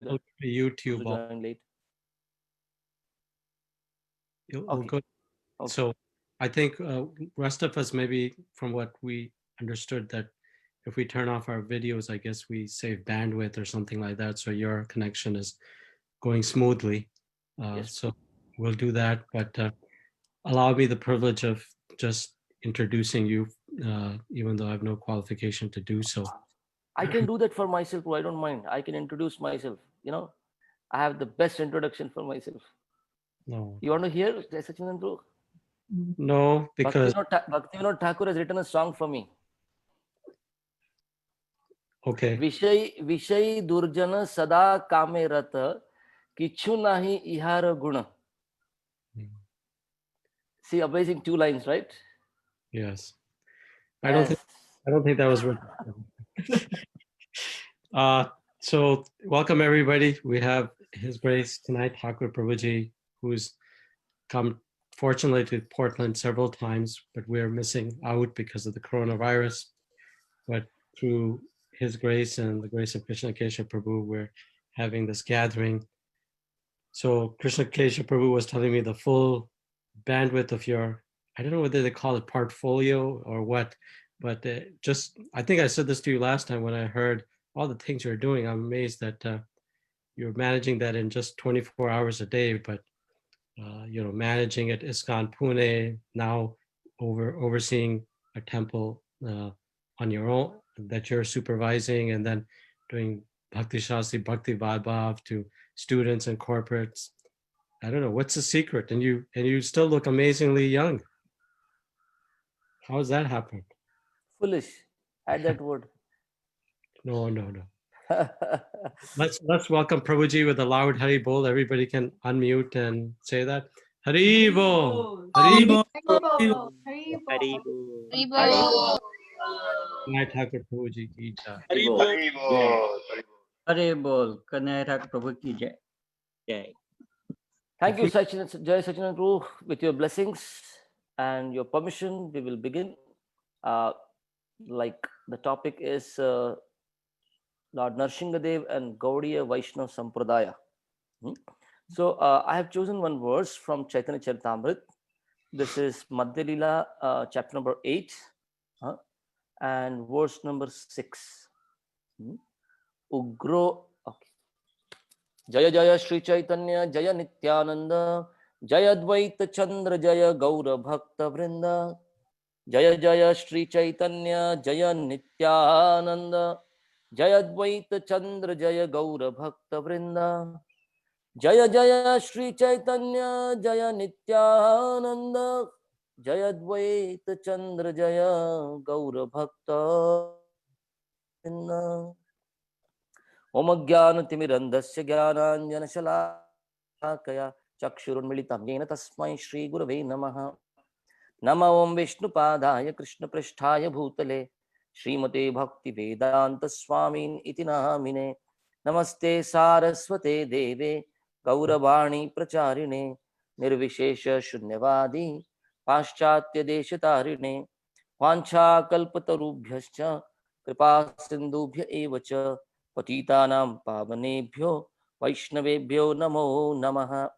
YouTube. Late. You'll Okay. go. Okay. So I think rest of us, maybe from what we understood, that if we turn off our videos, I guess we save bandwidth or something like that. So your connection is going smoothly. Yes. So we'll do that. But allow me the privilege of just introducing you, even though I have no qualification to do so. I can do that for myself too. I don't mind. I can introduce myself. I have the best introduction for myself. No, You want to hear Sachinandru? no, because Bhaktivinoda Thakur has written a song for me. okay. विषय दुर्जन सदा कामे रत किच्छु नाही इहार गुण. See, amazing 2 lines, right? Yes, I don't Yes. think that was written. So welcome everybody. We have His Grace tonight, Thakur Prabhuji, who's come fortunately to Portland several times, but we're missing out because of the coronavirus. But through His grace and the grace of Krishna Kesha Prabhu, we're having this gathering. So Krishna Kesha Prabhu was telling me the full bandwidth of your, I don't know whether they call it portfolio or what, but just, I think I said this to you last time when I heard all the things you're doing. I'm amazed that you're managing that in just 24 hours a day, but managing at ISKCON Pune, now overseeing a temple on your own that you're supervising, and then doing bhaktishastri, bhaktivaibhava to students and corporates. I don't know what's the secret, and you still look amazingly young. How does that happen? Foolish. Add that word. No. Let's welcome Prabhuji with a loud Hari Bol. Everybody can unmute and say that. Hari Bol. Hari Bol. Kanai Thakur Prabhuji ki jai. Hare Bol, Kanai Thakura Prabhu ki jai. Jai. Thank you, Jai Sachinandru. With your blessings and your permission, we will begin. Like the topic is Lord Narasimha and Gaudiya Vaisnava Sampradaya. So I have chosen one verse from Chaitanya Charitamrita. This is Madhya Lila, chapter number 8, and verse number 6. Ugro. Okay. Jaya Jaya Shri Chaitanya Jaya Nityananda Jaya Dvaita Chandra Jaya Gaura Bhakta Vrinda Jaya Jaya Shri Chaitanya Jaya Nityananda Jaya Dvaita Chandra Jaya Gaura Bhakta Vrinda Jaya Jaya Shri Chaitanya Jaya Nityananda Jaya Dvaita Chandra Jaya Gaura Bhakta Vrinda. Om Jnanatimirandasya Jnananjanashalakaya Chakshurunmilitam Yena Tasmai Shri Gurave Namaha. Nama Om Vishnupadaya Krishna Pristhaya Bhutale Srimate Bhakti Vedanta Swamin Iti Namine. Namaste Saraswate Deve Gauravani Pracharine Nirvishesha Shunyavadi Paschatya Deshatarine Vancha Kalpatarubhyascha Kripa Sindhubhya Evacha Patitanam Pavanebhyo Vaishnavebhyo Namo Namaha.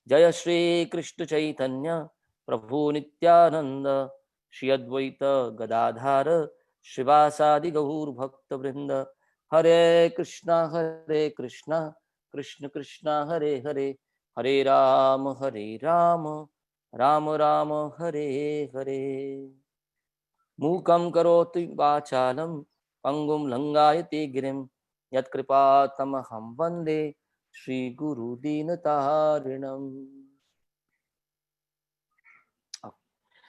Jaya Shri Krishna Chaitanya Prabhu Nityananda Shri Advaita Gadadhara Shivasadi Gaur Bhakta Vrinda Hare Krishna Krishna Krishna Hare Hare Hare Ram Ram Ram Hare Hare. Mukam karoti vachalam Pangum Langayate Girim Yat Kripatamaham Vande Shri Guru Dinatarinam.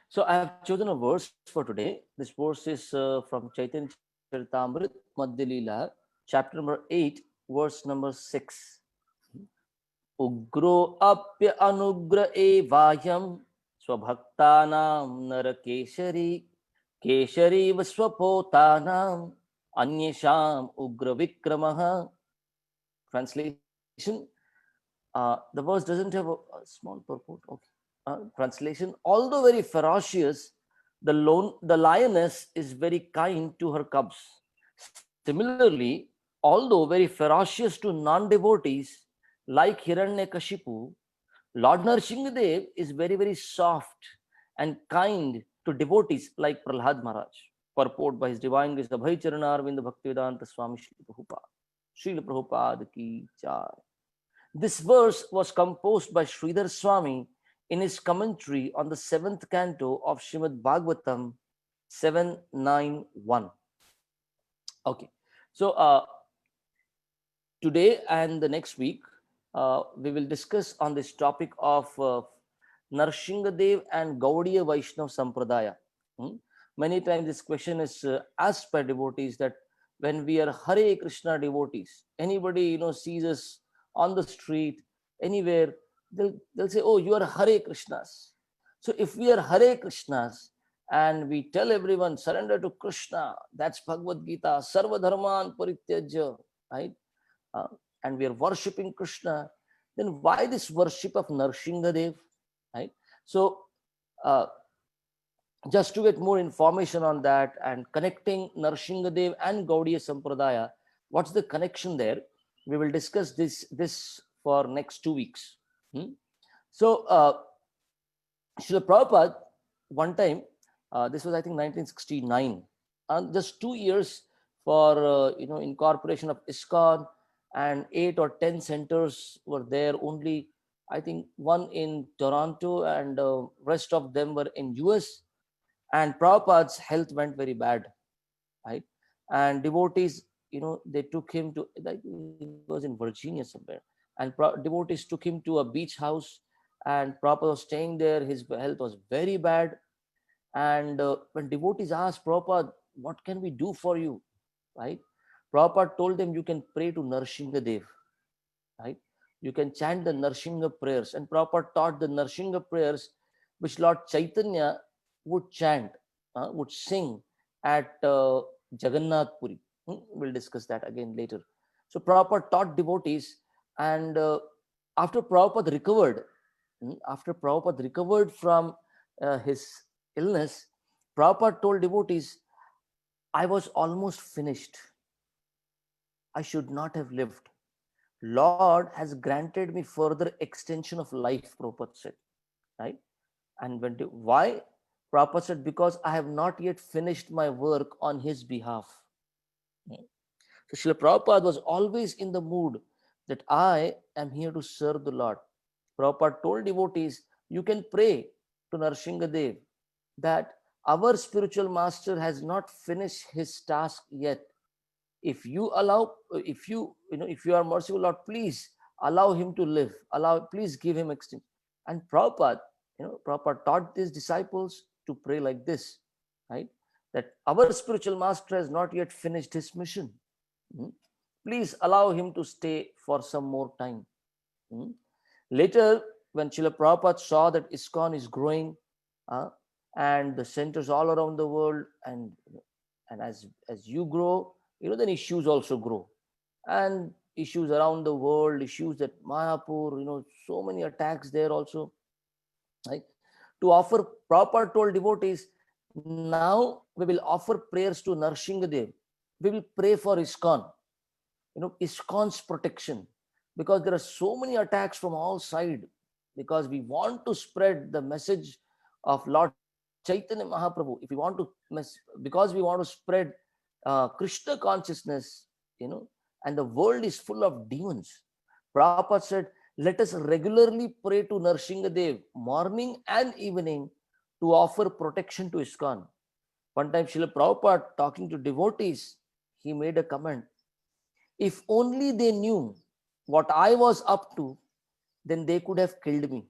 So I have chosen a verse for today. This verse is from Chaitanya Charitamrita Madhya Lila, chapter number 8, verse number 6. Ugro apya anugra evayam swabhaktanam narakeshari keshari vaswapotanam anyesham ugra vikramaha. Translation, the verse doesn't have a small purport. Okay. Translation, although very ferocious, the lioness is very kind to her cubs. Similarly, although very ferocious to non-devotees like Hiranyakashipu, Lord Narasimhadev is very, very soft and kind to devotees like Prahlad Maharaj. Purport by His Divine Grace Abhay Charanarvind Bhaktivedanta Swami Srila Prabhupada ki jai. This verse was composed by Sridhar Swami in his commentary on the 7th canto of Srimad Bhagavatam 791. Okay, so today and the next week, we will discuss on this topic of Narasimhadev and Gaudiya Vaishnava Sampradaya. Many times this question is asked by devotees, that when we are Hare Krishna devotees, anybody sees us on the street, anywhere, they'll say, oh, you are Hare Krishnas. So if we are Hare Krishnas and we tell everyone surrender to Krishna, that's Bhagavad Gita, Sarva Dharman Parityajya, right? And we are worshipping Krishna, then why this worship of Narasimhadev, right? So just to get more information on that and connecting Narasimhadev and Gaudiya Sampradaya, what's the connection there? We will discuss this for next 2 weeks. So Srila Prabhupada, one time, this was I think 1969, and just 2 years for incorporation of ISKCON, and 8 or 10 centers were there only. I think one in Toronto, and rest of them were in US. And Prabhupada's health went very bad, right? And devotees, they took him to, like, he was in Virginia somewhere, and devotees took him to a beach house, and Prabhupada was staying there. His health was very bad. And when devotees asked Prabhupada, what can we do for you, right? Prabhupada told them, you can pray to Narasimhadev, right? You can chant the Narasimha prayers. And Prabhupada taught the Narasimha prayers, which Lord Chaitanya would chant, would sing at Jagannath Puri. We'll discuss that again later. So Prabhupada taught devotees, and after Prabhupada recovered from his illness, Prabhupada told devotees, I was almost finished. I should not have lived. Lord has granted me further extension of life, Prabhupada said, right? And why? Prabhupada said, because I have not yet finished my work on his behalf. So Srila Prabhupada was always in the mood that I am here to serve the Lord. Prabhupada told devotees, you can pray to Narasimhadev that our spiritual master has not finished his task yet. If you are merciful, Lord, please allow him to live. Please give him extension. And Prabhupada taught his disciples to pray like this, right? That our spiritual master has not yet finished his mission. Please allow him to stay for some more time. Later, when Srila Prabhupada saw that ISKCON is growing, and the centers all around the world, and as you grow, then issues also grow, and issues around the world, issues at Mayapur, so many attacks there also, right? To offer, Prabhupada told devotees, now we will offer prayers to Narasimhadev. We will pray for ISKCON, ISKCON's protection, because there are so many attacks from all sides, because we want to spread the message of Lord Chaitanya Mahaprabhu. Because we want to spread Krishna consciousness, and the world is full of demons. Prabhupada said, let us regularly pray to Narasimhadev morning and evening to offer protection to ISKCON. One time, Srila Prabhupada, talking to devotees, he made a comment. If only they knew what I was up to, then they could have killed me.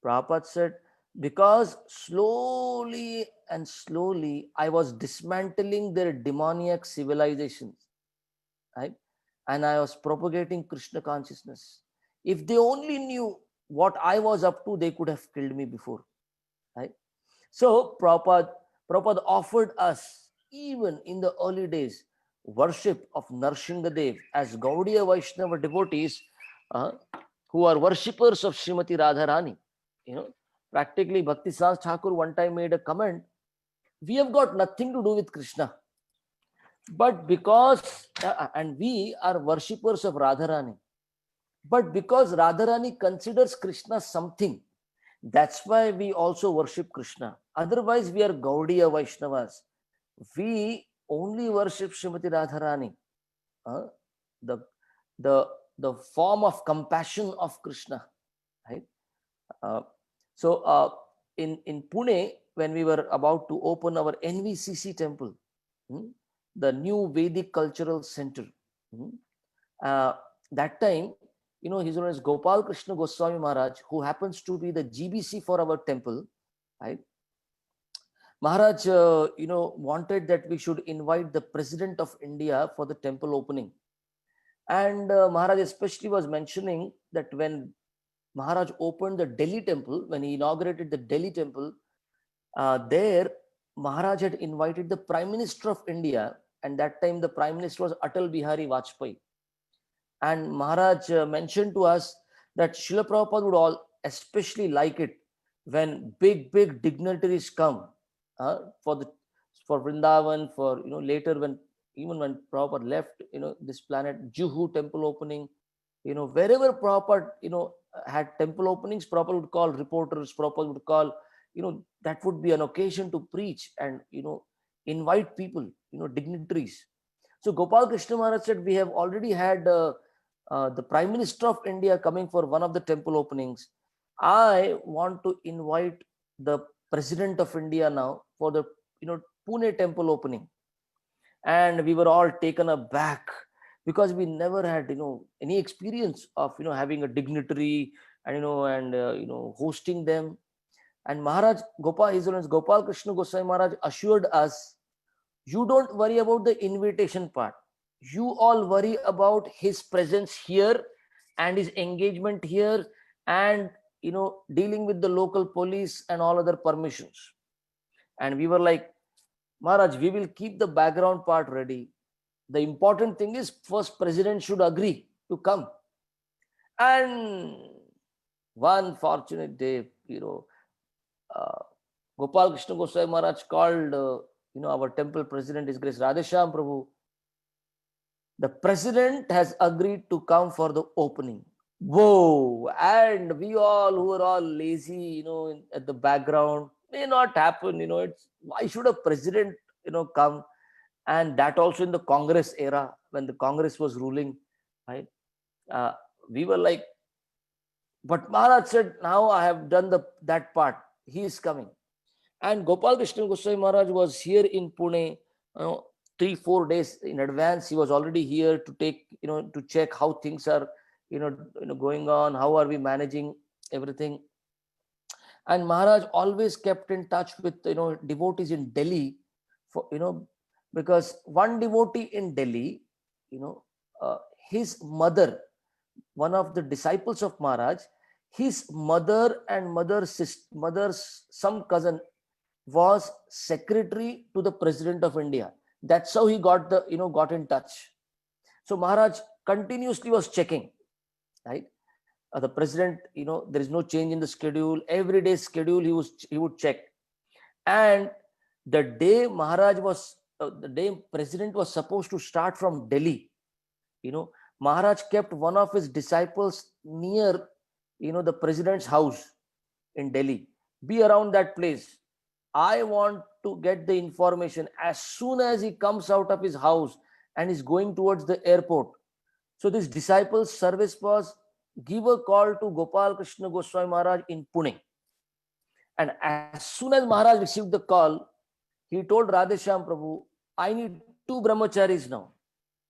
Prabhupada said, because slowly and slowly I was dismantling their demoniac civilizations, right? And I was propagating Krishna consciousness. If they only knew what I was up to, they could have killed me before, right? So Prabhupada offered us, even in the early days, worship of Narasimhadev as Gaudiya Vaishnava devotees who are worshippers of Srimati Radharani. Practically Bhaktishastri Thakur one time made a comment, we have got nothing to do with Krishna. But because, and we are worshippers of Radharani, but because Radharani considers Krishna something, that's why we also worship Krishna. Otherwise, we are Gaudiya Vaishnavas. We only worship Srimati Radharani, the, the, the form of compassion of Krishna. Right? Uh, in Pune, when we were about to open our NVCC temple, the new Vedic Cultural Center, that time, his name is Gopal Krishna Goswami Maharaj, who happens to be the GBC for our temple, right? Maharaj, wanted that we should invite the President of India for the temple opening. And Maharaj especially was mentioning that when Maharaj opened the Delhi temple, when he inaugurated the Delhi temple, there Maharaj had invited the Prime Minister of India, and that time the Prime Minister was Atal Bihari Vajpayee. And Maharaj mentioned to us that Srila Prabhupada would all especially like it when big dignitaries come for Vrindavan, for later when Prabhupada left this planet, Juhu temple opening, wherever Prabhupada had temple openings, Prabhupada would call reporters, Prabhupada would call, that would be an occasion to preach and invite people, dignitaries. So Gopal Krishna Maharaj said, we have already had the Prime Minister of India coming for one of the temple openings. I want to invite the President of India now for the Pune temple opening. And we were all taken aback because we never had any experience of having a dignitary and hosting them. And Maharaj His Holiness Gopal Krishna Goswami Maharaj assured us, you don't worry about the invitation part. You all worry about his presence here and his engagement here and dealing with the local police and all other permissions. And we were like, Maharaj, we will keep the background part ready. The important thing is first President should agree to come. And one fortunate day, Gopal Krishna Goswami Maharaj called our temple president, His Grace Radhesham Prabhu. The president has agreed to come for the opening. Whoa! And we all who were all lazy, at the background, may not happen. It's why should a president, come? And that also in the Congress era, when the Congress was ruling, right? We were like, but Maharaj said, now I have done that part. He is coming. And Gopal Krishna Goswami Maharaj was here in Pune, 3-4 days in advance. He was already here to take, to check how things are, going on, how are we managing everything. And Maharaj always kept in touch with, devotees in Delhi, for, because one devotee in Delhi, his mother, one of the disciples of Maharaj, his mother and mother's some cousin was secretary to the President of India. That's how he got in touch. So Maharaj continuously was checking, right? The president, there is no change in the schedule. Every day schedule he would check. And the day the day president was supposed to start from Delhi, Maharaj kept one of his disciples near, the president's house in Delhi. Be around that place. I want to get the information as soon as he comes out of his house and is going towards the airport. So this disciple's service was give a call to Gopal Krishna Goswami Maharaj in Pune. And as soon as Maharaj received the call, he told Radhesham Prabhu, I need 2 brahmacharis now.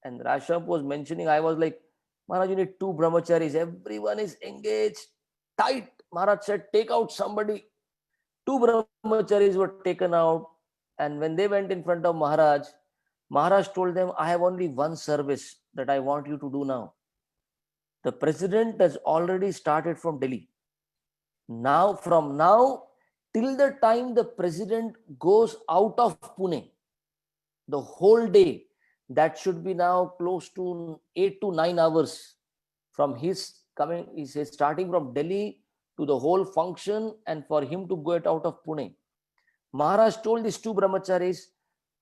And Radhesham was mentioning, I was like, Maharaj, you need 2 brahmacharis. Everyone is engaged, tight. Maharaj said, take out somebody. 2 brahmacharis were taken out. And when they went in front of Maharaj, Maharaj told them, I have only one service that I want you to do now. The president has already started from Delhi. Now, from now till the time the president goes out of Pune, the whole day, that should be now close to 8 to 9 hours from his coming. He's starting from Delhi to the whole function and for him to go out of Pune. Maharaj told these 2 brahmacharis,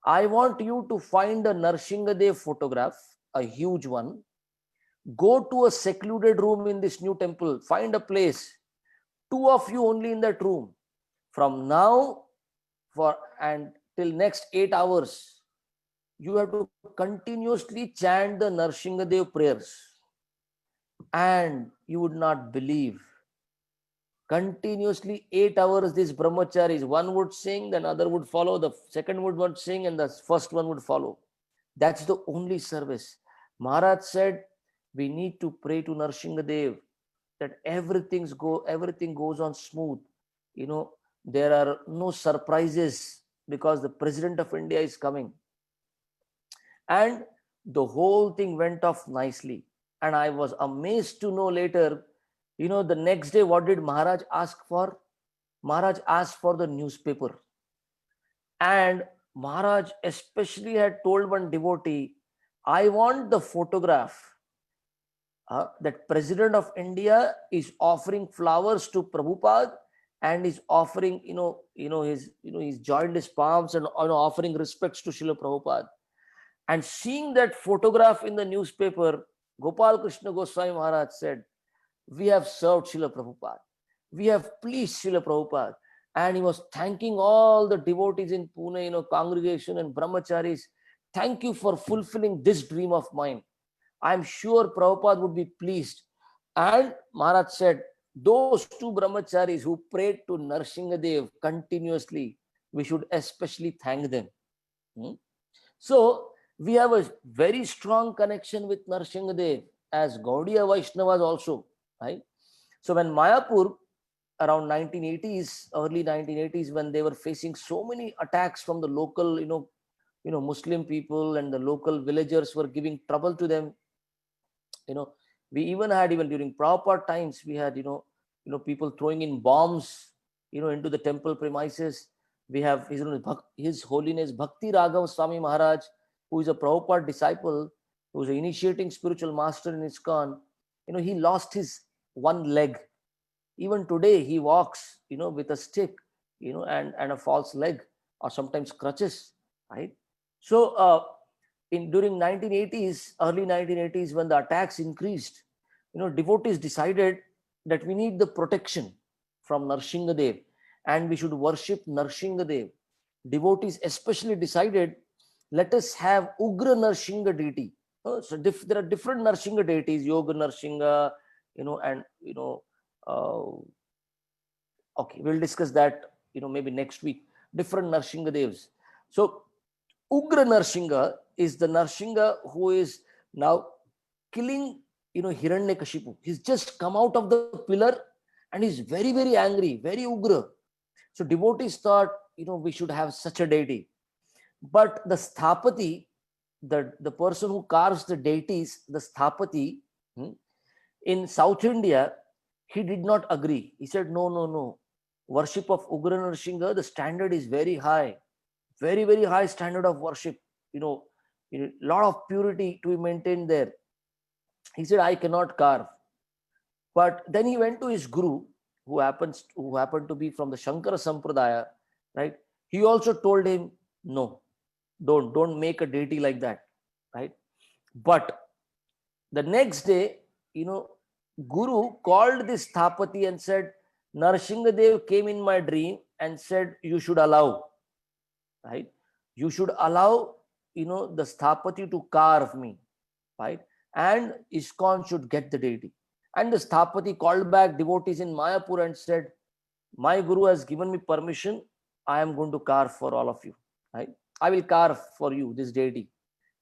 I want you to find a Narasimhadev photograph, a huge one. Go to a secluded room in this new temple. Find a place. 2 of you only in that room. From now and till next 8 hours, you have to continuously chant the Narasimhadev prayers. And you would not believe. Continuously 8 hours, these brahmacharis, one would sing, then other would follow, the second would sing, and the first one would follow. That's the only service. Maharaj said, we need to pray to Narasimhadev that everything goes on smooth. There are no surprises because the President of India is coming. And the whole thing went off nicely. And I was amazed to know later, the next day, what did Maharaj ask for? Maharaj asked for the newspaper. And Maharaj especially had told one devotee, I want the photograph that President of India is offering flowers to Prabhupada and is offering, he's joined his palms and offering respects to Srila Prabhupada. And seeing that photograph in the newspaper, Gopal Krishna Goswami Maharaj said, we have served Srila Prabhupada. We have pleased Srila Prabhupada. And he was thanking all the devotees in Pune, congregation and brahmacharis. Thank you for fulfilling this dream of mine. I'm sure Prabhupada would be pleased. And Maharaj said, those 2 brahmacharis who prayed to Narasimhadev continuously, we should especially thank them. So, we have a very strong connection with Narasimhadev as Gaudiya Vaishnavas also. Right? So when Mayapur, around 1980s, early 1980s, when they were facing so many attacks from the local, Muslim people, and the local villagers were giving trouble to them. We even during Prabhupada times, we had, people throwing in bombs, into the temple premises. We have His Holiness Bhakti Raghav Swami Maharaj, who is a Prabhupada disciple, who is an initiating spiritual master in ISKCON. He lost his one leg. Even today, he walks, with a stick, and a false leg, or sometimes crutches, right? So, during 1980s, early 1980s, when the attacks increased, devotees decided that we need the protection from Narasimhadev, and we should worship Narasimhadev. Devotees especially decided, let us have Ugra Narasimha deity. So there are different Narasimha deities, Yoga Narasimha, and okay, we'll discuss that, maybe next week. Different Narasimha devs. So Ugra Narasimha is the Narasimha who is now killing, Hiranyakashipu. He's just come out of the pillar and he's very, very angry, very Ugra. So devotees thought, we should have such a deity. But the Sthapati, the person who carves the deities, the Sthapati, in South India, he did not agree. He said, no. Worship of Ugra Narasimha, the standard is very high. Very, very high standard of worship. Lot of purity to be maintained there. He said, I cannot carve. But then he went to his guru, who happened to be from the Shankara Sampradaya, right? He also told him, no, don't make a deity like that, right? But the next day, Guru called this Thapati and said, Narasimhadev came in my dream and said, you should allow, right? You should allow, the Sthapati to carve me, right? And ISKCON should get the deity. And the Sthapati called back devotees in Mayapur and said, my Guru has given me permission. I am going to carve for all of you, right? I will carve for you this deity,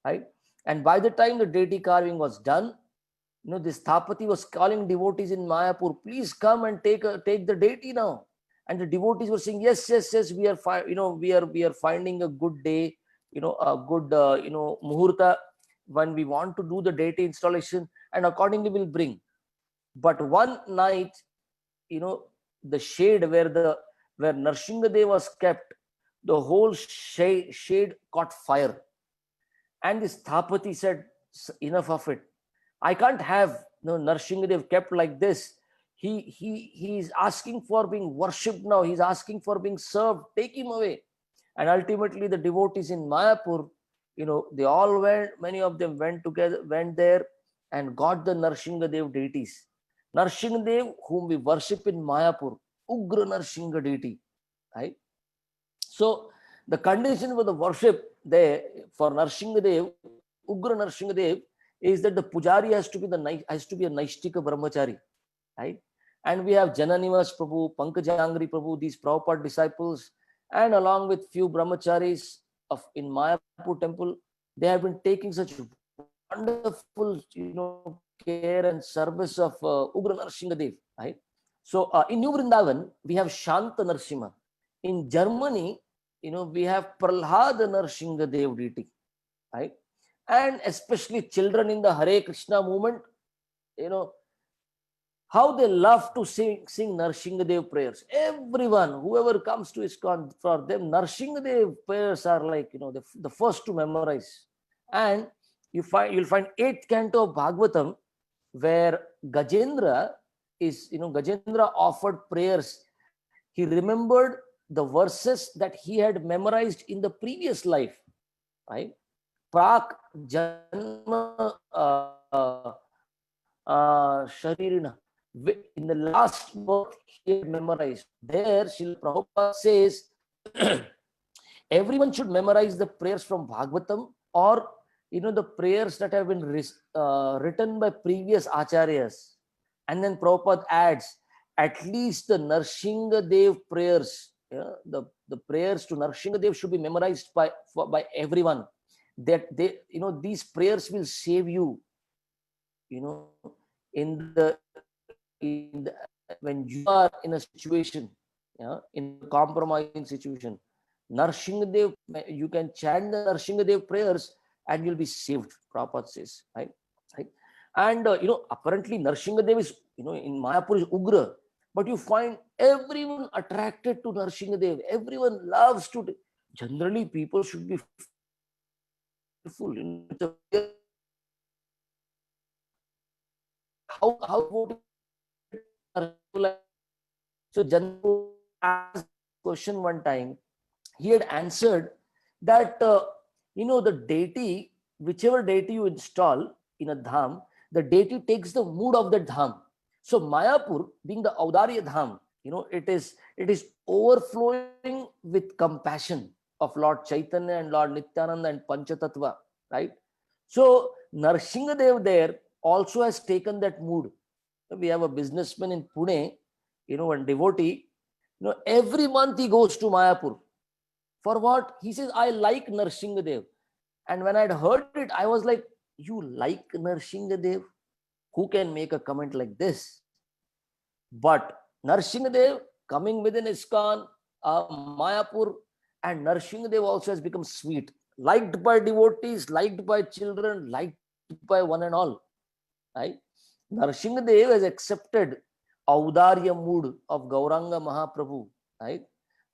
right? And by the time the deity carving was done, this Thapati was calling devotees in Mayapur, please come and take the deity now. And the devotees were saying, yes, we are we are finding a good day, a good muhurta when we want to do the deity installation, and accordingly we'll bring. But one night, the shade where Narasimhadev was kept, the whole shade caught fire. And this Thapati said, enough of it. I can't have Narasimhadev kept like this. He is asking for being worshipped now. He's asking for being served. Take him away. And ultimately the devotees in Mayapur, they all went, many of them went together, went there and got the Narasimha Dev deities. Narasimha Dev, whom we worship in Mayapur, Ugra Narasimha deity, right? So the condition for the worship there for Narasimha Dev, Ugra Narasimha Dev, is that the pujari has to be a Naishtika brahmachari, right? And we have Jananivas Prabhu, Pankajangri Prabhu, these Prabhupada disciples, and along with few brahmacharis in Mayapur temple, they have been taking such wonderful, care and service of Ugra Narasimha Dev, right? So in New Vrindavan, we have Shanta Narasimha. In Germany, we have Prahlad Narasimha Dev deity, right? And especially children in the Hare Krishna movement, how they love to sing Narasimha Dev prayers. Everyone, whoever comes to ISKCON, for them, Narasimha Dev prayers are like, the first to memorize. And you'll find 8th canto of Bhagavatam, where Gajendra offered prayers. He remembered the verses that he had memorized in the previous life, right? Prak Janma Sharirina. In the last birth, he had memorized. There, Srila Prabhupada says, everyone should memorize the prayers from Bhagavatam, or the prayers that have been written by previous acharyas. And then Prabhupada adds, at least the Narasimha Dev prayers, the prayers to Narasimha Dev should be memorized by everyone. That these prayers will save you, when you are in a situation, in a compromising situation. Narasimha Dev, you can chant the Narasimha Dev prayers and you'll be saved, Prabhupada says, right? And apparently Narasimha Dev is, in Mayapur is Ugra, but you find everyone attracted to Narasimha Dev. Everyone loves to. Generally, people should be full. How so Janpu asked question one time. He had answered that the deity, whichever deity you install in a dham, the deity takes the mood of the dham. So Mayapur, being the Audarya dham, it is overflowing with compassion of Lord Chaitanya and Lord Nityananda and Panchatattva, right? So Narasimha Dev there also has taken that mood. We have a businessman in Pune, one devotee, every month he goes to Mayapur. For what? He says, I like Narasimha Dev. And when I'd heard it, I was like, you like Narasimha Dev? Who can make a comment like this? But Narasimha Dev coming within ISKCON, Mayapur, and Narasimha Dev also has become sweet, liked by devotees, liked by children, liked by one and all, right? Narasimha Dev has accepted Audarya mood of Gauranga Mahaprabhu, right?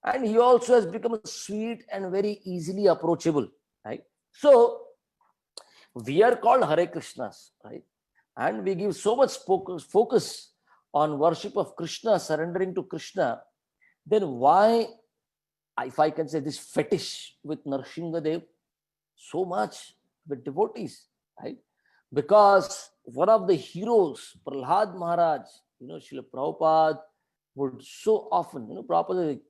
And he also has become sweet and very easily approachable, right? So we are called Hare Krishnas, right? And we give so much focus on worship of Krishna, surrendering to Krishna. Then why, if I can say, this fetish with Narasimha Dev so much with devotees, right? Because one of the heroes, Prahlad Maharaj, Srila Prabhupada would so often, Prabhupada,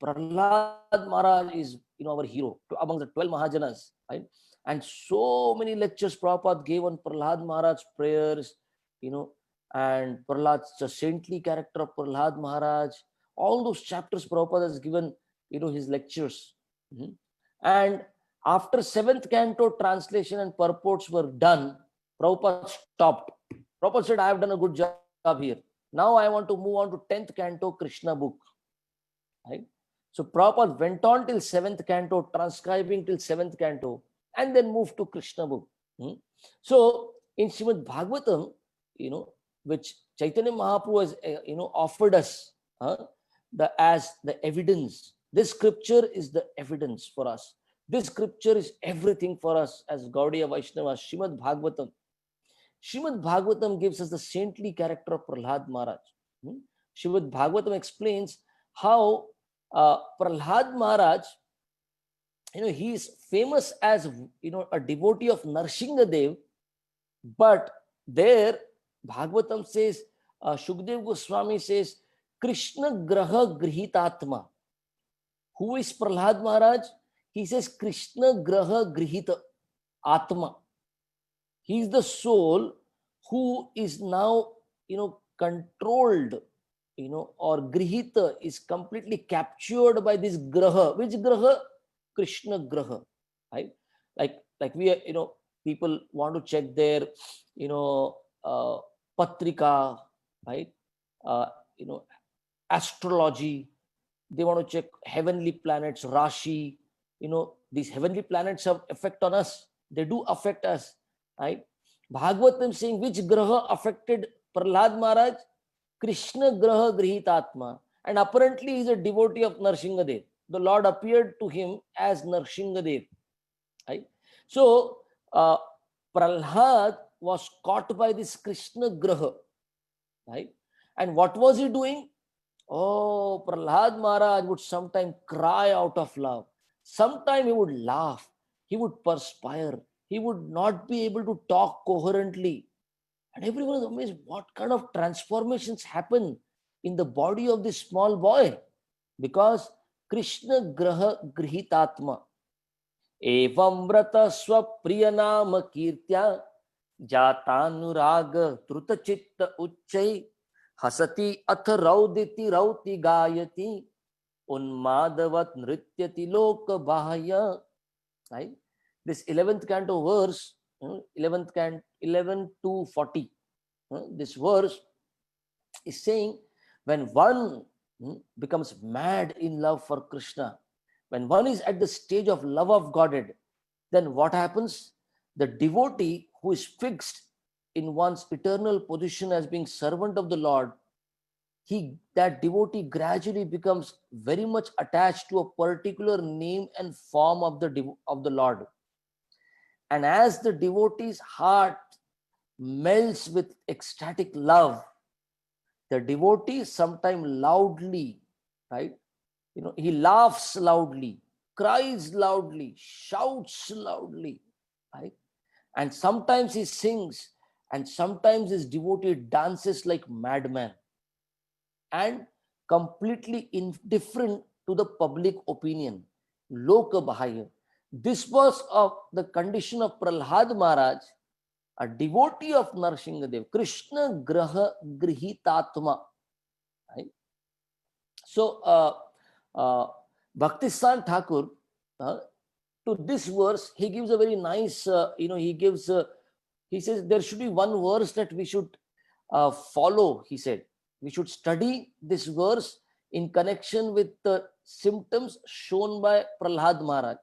Prahlad Maharaj is, our hero among the 12 Mahajanas, right? And so many lectures Prabhupada gave on Prahlad Maharaj's prayers, and Prahlad's the saintly character of Prahlad Maharaj. All those chapters Prabhupada has given, his lectures. And after 7th canto translation and purports were done, Prabhupada stopped. Prabhupada said, I have done a good job here. Now I want to move on to 10th canto Krishna book. Right? So Prabhupada went on till 7th canto, transcribing till 7th canto, and then moved to Krishna book. So in Srimad Bhagavatam, which Chaitanya Mahaprabhu has, offered us as the evidence. This scripture is the evidence for us. This scripture is everything for us as Gaudiya Vaisnava. Srimad Bhagavatam. Srimad Bhagavatam gives us the saintly character of Prahlad Maharaj. Srimad Bhagavatam explains how Prahlad Maharaj he is famous as, a devotee of Narasimha, but there Bhagavatam says, Shukdev Goswami says, Krishna Graha Grihitatma. Who is Prahlad Maharaj? He says Krishna Graha Grihita Atma. He is the soul who is now, controlled, or Grihita is completely captured by this Graha. Which Graha? Krishna Graha. Right? Like we are, people want to check their, Patrika, right? Uh, you know, astrology. They want to check heavenly planets, Rashi. These heavenly planets have effect on us. They do affect us, right? Bhagavatam saying which graha affected Prahlad Maharaj? Krishna graha grihitatma. And apparently he is a devotee of Narasimha. The Lord appeared to him as Narasimha, right? So Prahlad was caught by this Krishna graha, right? And what was he doing? Oh, Prahlad Maharaj would sometimes cry out of love. Sometimes he would laugh. He would perspire. He would not be able to talk coherently. And everyone was amazed what kind of transformations happen in the body of this small boy. Because Krishna Graha Grihitatma. Evam Vrata Swapriya Nama Kirtya Jatanuraga Trutachitta Uchchai Hasati ath rauditi rauti gayati unmadavat nrityati loka bahaya. Right? This 11th canto verse, 11 to 40. This verse is saying when one becomes mad in love for Krishna, when one is at the stage of love of Godhead, then what happens? The devotee who is fixed in one's eternal position as being servant of the Lord, that devotee gradually becomes very much attached to a particular name and form of the Lord. And as the devotee's heart melts with ecstatic love, the devotee sometimes loudly, right? He laughs loudly, cries loudly, shouts loudly, right? And sometimes he sings, and sometimes his devotee dances like madman, and completely indifferent to the public opinion. Loka Bahaya. This was of the condition of Prahlad Maharaj, a devotee of Narasimha, Krishna Graha Grihitatma. Right? So, Bhaktishan Thakur, to this verse, he gives a very nice, he says there should be one verse that we should follow, he said. We should study this verse in connection with the symptoms shown by Prahlad Maharaj.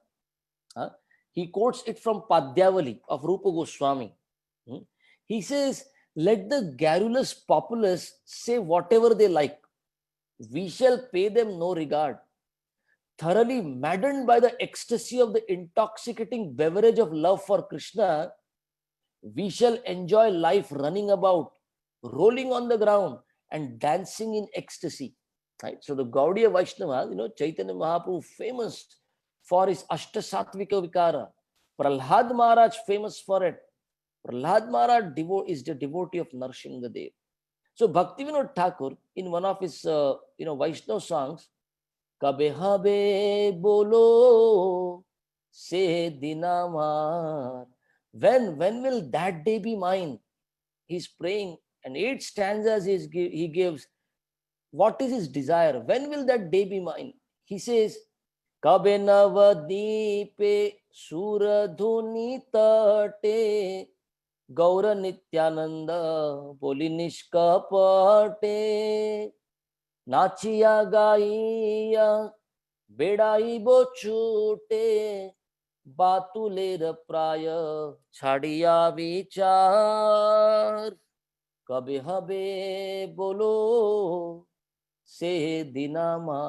He quotes it from Padyavali of Rupa Goswami. He says, let the garrulous populace say whatever they like. We shall pay them no regard. Thoroughly maddened by the ecstasy of the intoxicating beverage of love for Krishna, we shall enjoy life running about, rolling on the ground, and dancing in ecstasy. Right? So the Gaudiya Vaisnava, Chaitanya Mahaprabhu, famous for his Ashtasatvika Vikara. Prahlad Maharaj, famous for it. Prahlad Maharaj is the devotee of Narasimha. So Bhaktivinoda Thakur, in one of his Vaishnava songs, Kabe habe bolo se dinamar. When will that day be mine? He's praying, and 8 stanzas he gives. What is his desire? When will that day be mine? He says, Kabe navadipe suradhuni tate Gaura Nityananda boli nishkapate Nachiya gaiya bedai bochute Batuler praya chadiya vichar Kabe habe bolo se dinama.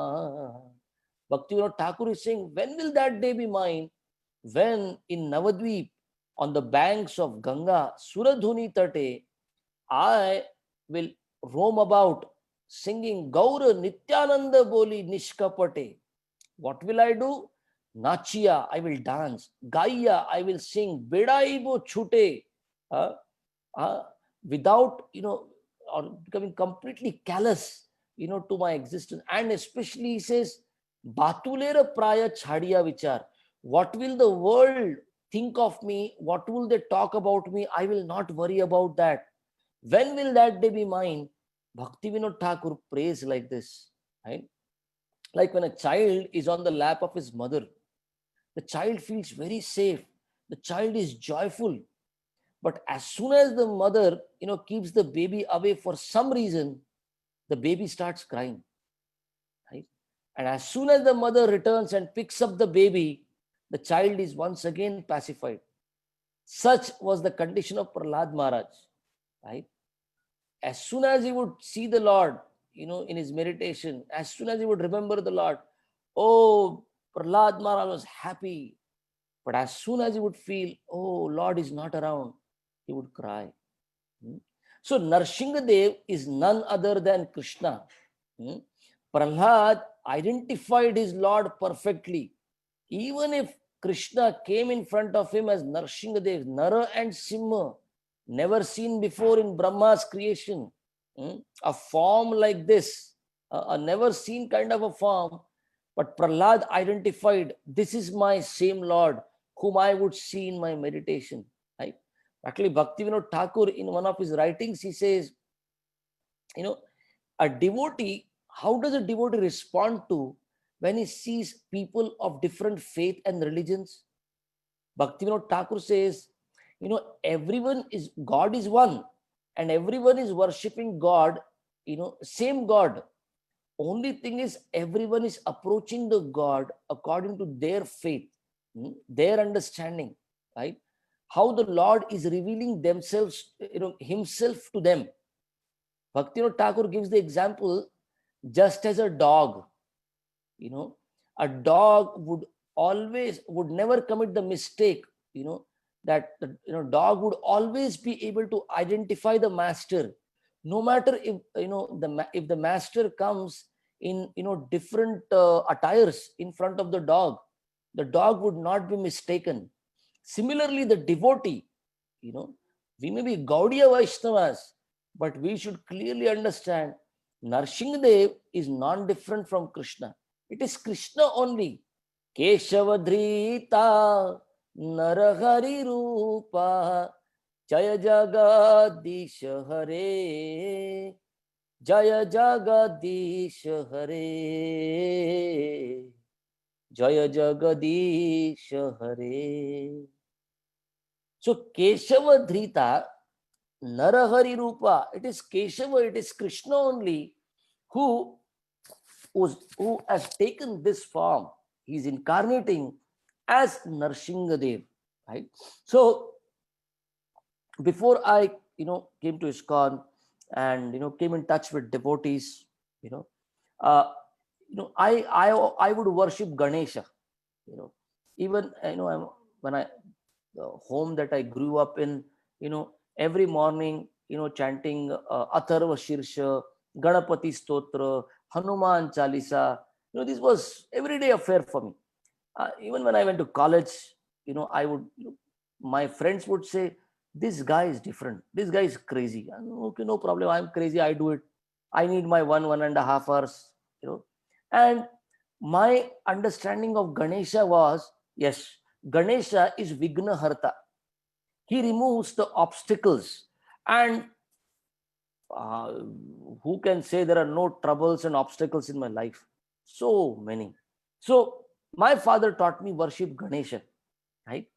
Bhaktivinoda Thakur is saying, when will that day be mine? When in Navadvip, on the banks of Ganga, Suradhuni Tate, I will roam about singing Gaura Nityananda Boli Nishkapate. What will I do? Nachiya, I will dance. Gaiya, I will sing. Bedaibo chute. Without, or becoming completely callous, to my existence. And especially he says, Batulera praya chhadiya vichar. What will the world think of me? What will they talk about me? I will not worry about that. When will that day be mine? Bhaktivinoda Thakur prays like this, right? Like when a child is on the lap of his mother, the child feels very safe. The child is joyful. But as soon as the mother, keeps the baby away for some reason, the baby starts crying, right? And as soon as the mother returns and picks up the baby, the child is once again pacified. Such was the condition of Prahlad Maharaj, right? As soon as he would see the Lord, in his meditation, as soon as he would remember the Lord, oh, Prahlad Maharaj was happy. But as soon as he would feel, oh, Lord is not around, he would cry. So Narasimha is none other than Krishna. Prahlad identified his Lord perfectly. Even if Krishna came in front of him as Narasimha, Nara and Simha, never seen before in Brahma's creation, a form like this, a never seen kind of a form, but Prahlad identified, this is my same Lord whom I would see in my meditation. Right? Actually, Bhaktivinoda Thakur, in one of his writings, he says, a devotee, how does a devotee respond to when he sees people of different faith and religions? Bhaktivinoda Thakur says, everyone is, God is one, and everyone is worshipping God, same God. Only thing is, everyone is approaching the God according to their faith, their understanding, right? How the Lord is revealing himself to them. Bhaktivinoda Thakur gives the example, just as a dog, a dog would never commit the mistake, that dog would always be able to identify the master, no matter if if the master comes in different attires in front of the dog would not be mistaken. Similarly, the devotee, we may be Gaudiya Vaisnavas, but we should clearly understand Narasimha is non-different from Krishna. It is Krishna only. Keshavadhrita Narahari Rupa Jaya Jagadish Hare Jaya Jagadish Hare Jaya Jagadish Hare. So Keshavadhrita Narahari Rupa, it is Keshava, it is Krishna only who has taken this form. He is incarnating as Narasimha, right? So before I came to ISKCON and came in touch with devotees, I would worship Ganesha. Even when the home that I grew up in, every morning, chanting Atharva Shirsha, Ganapati Stotra, Hanuman Chalisa, this was everyday affair for me. Even when I went to college, I would, my friends would say, this guy is different. This guy is crazy. Okay, no problem. I'm crazy. I do it. I need my 1.5 hours, And my understanding of Ganesha was, yes, Ganesha is Vigna Harta. He removes the obstacles. And who can say there are no troubles and obstacles in my life? So many. So my father taught me worship Ganesha, right?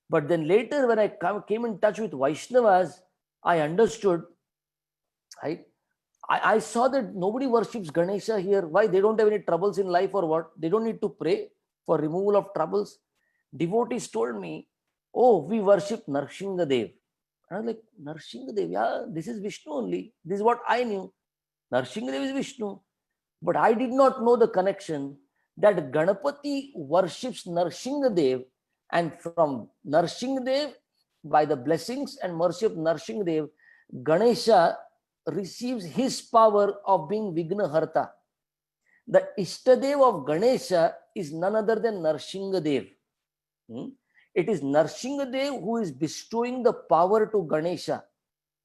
But then later when I came in touch with Vaisnavas, I understood, right? I saw that nobody worships Ganesha here. Why? They don't have any troubles in life or what? They don't need to pray for removal of troubles. Devotees told me, oh, we worship Narasimha. And I was like, Narasimha, yeah, this is Vishnu only. This is what I knew. Narasimha is Vishnu. But I did not know the connection that Ganapati worships Narasimha, and from Narasimha, by the blessings and mercy of Narasimha, Ganesha receives his power of being Vigna Harta. The Ishtadev of Ganesha is none other than Narasimha. It is Narasimha who is bestowing the power to Ganesha.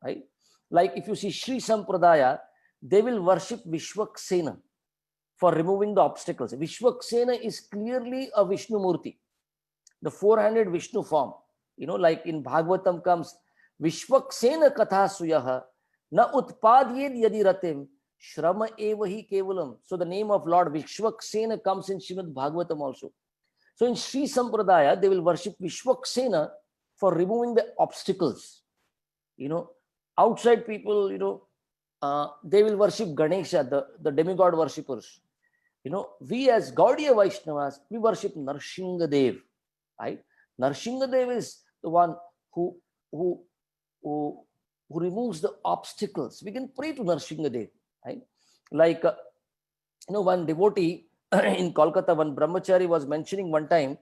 Right? Like if you see Sri Sampradaya, they will worship Vishwaksena for removing the obstacles. Vishwaksena is clearly a Vishnu Murti, the four-handed Vishnu form. Like in Bhagavatam comes, Vishwaksena katha suyaha na utpadyed yadi ratim shrama evahi kevalam. So the name of Lord Vishwaksena comes in Srimad Bhagavatam also. So in Sri Sampradaya, they will worship Vishwaksena for removing the obstacles. Outside people, they will worship Ganesha, the demigod worshippers. We as Gaudiya Vaishnavas, we worship Narasimha Dev. Right? Narasimha Dev is the one who removes the obstacles. We can pray to Narasimha Dev. Right? Like, one devotee in Kolkata, one brahmachari was mentioning one time,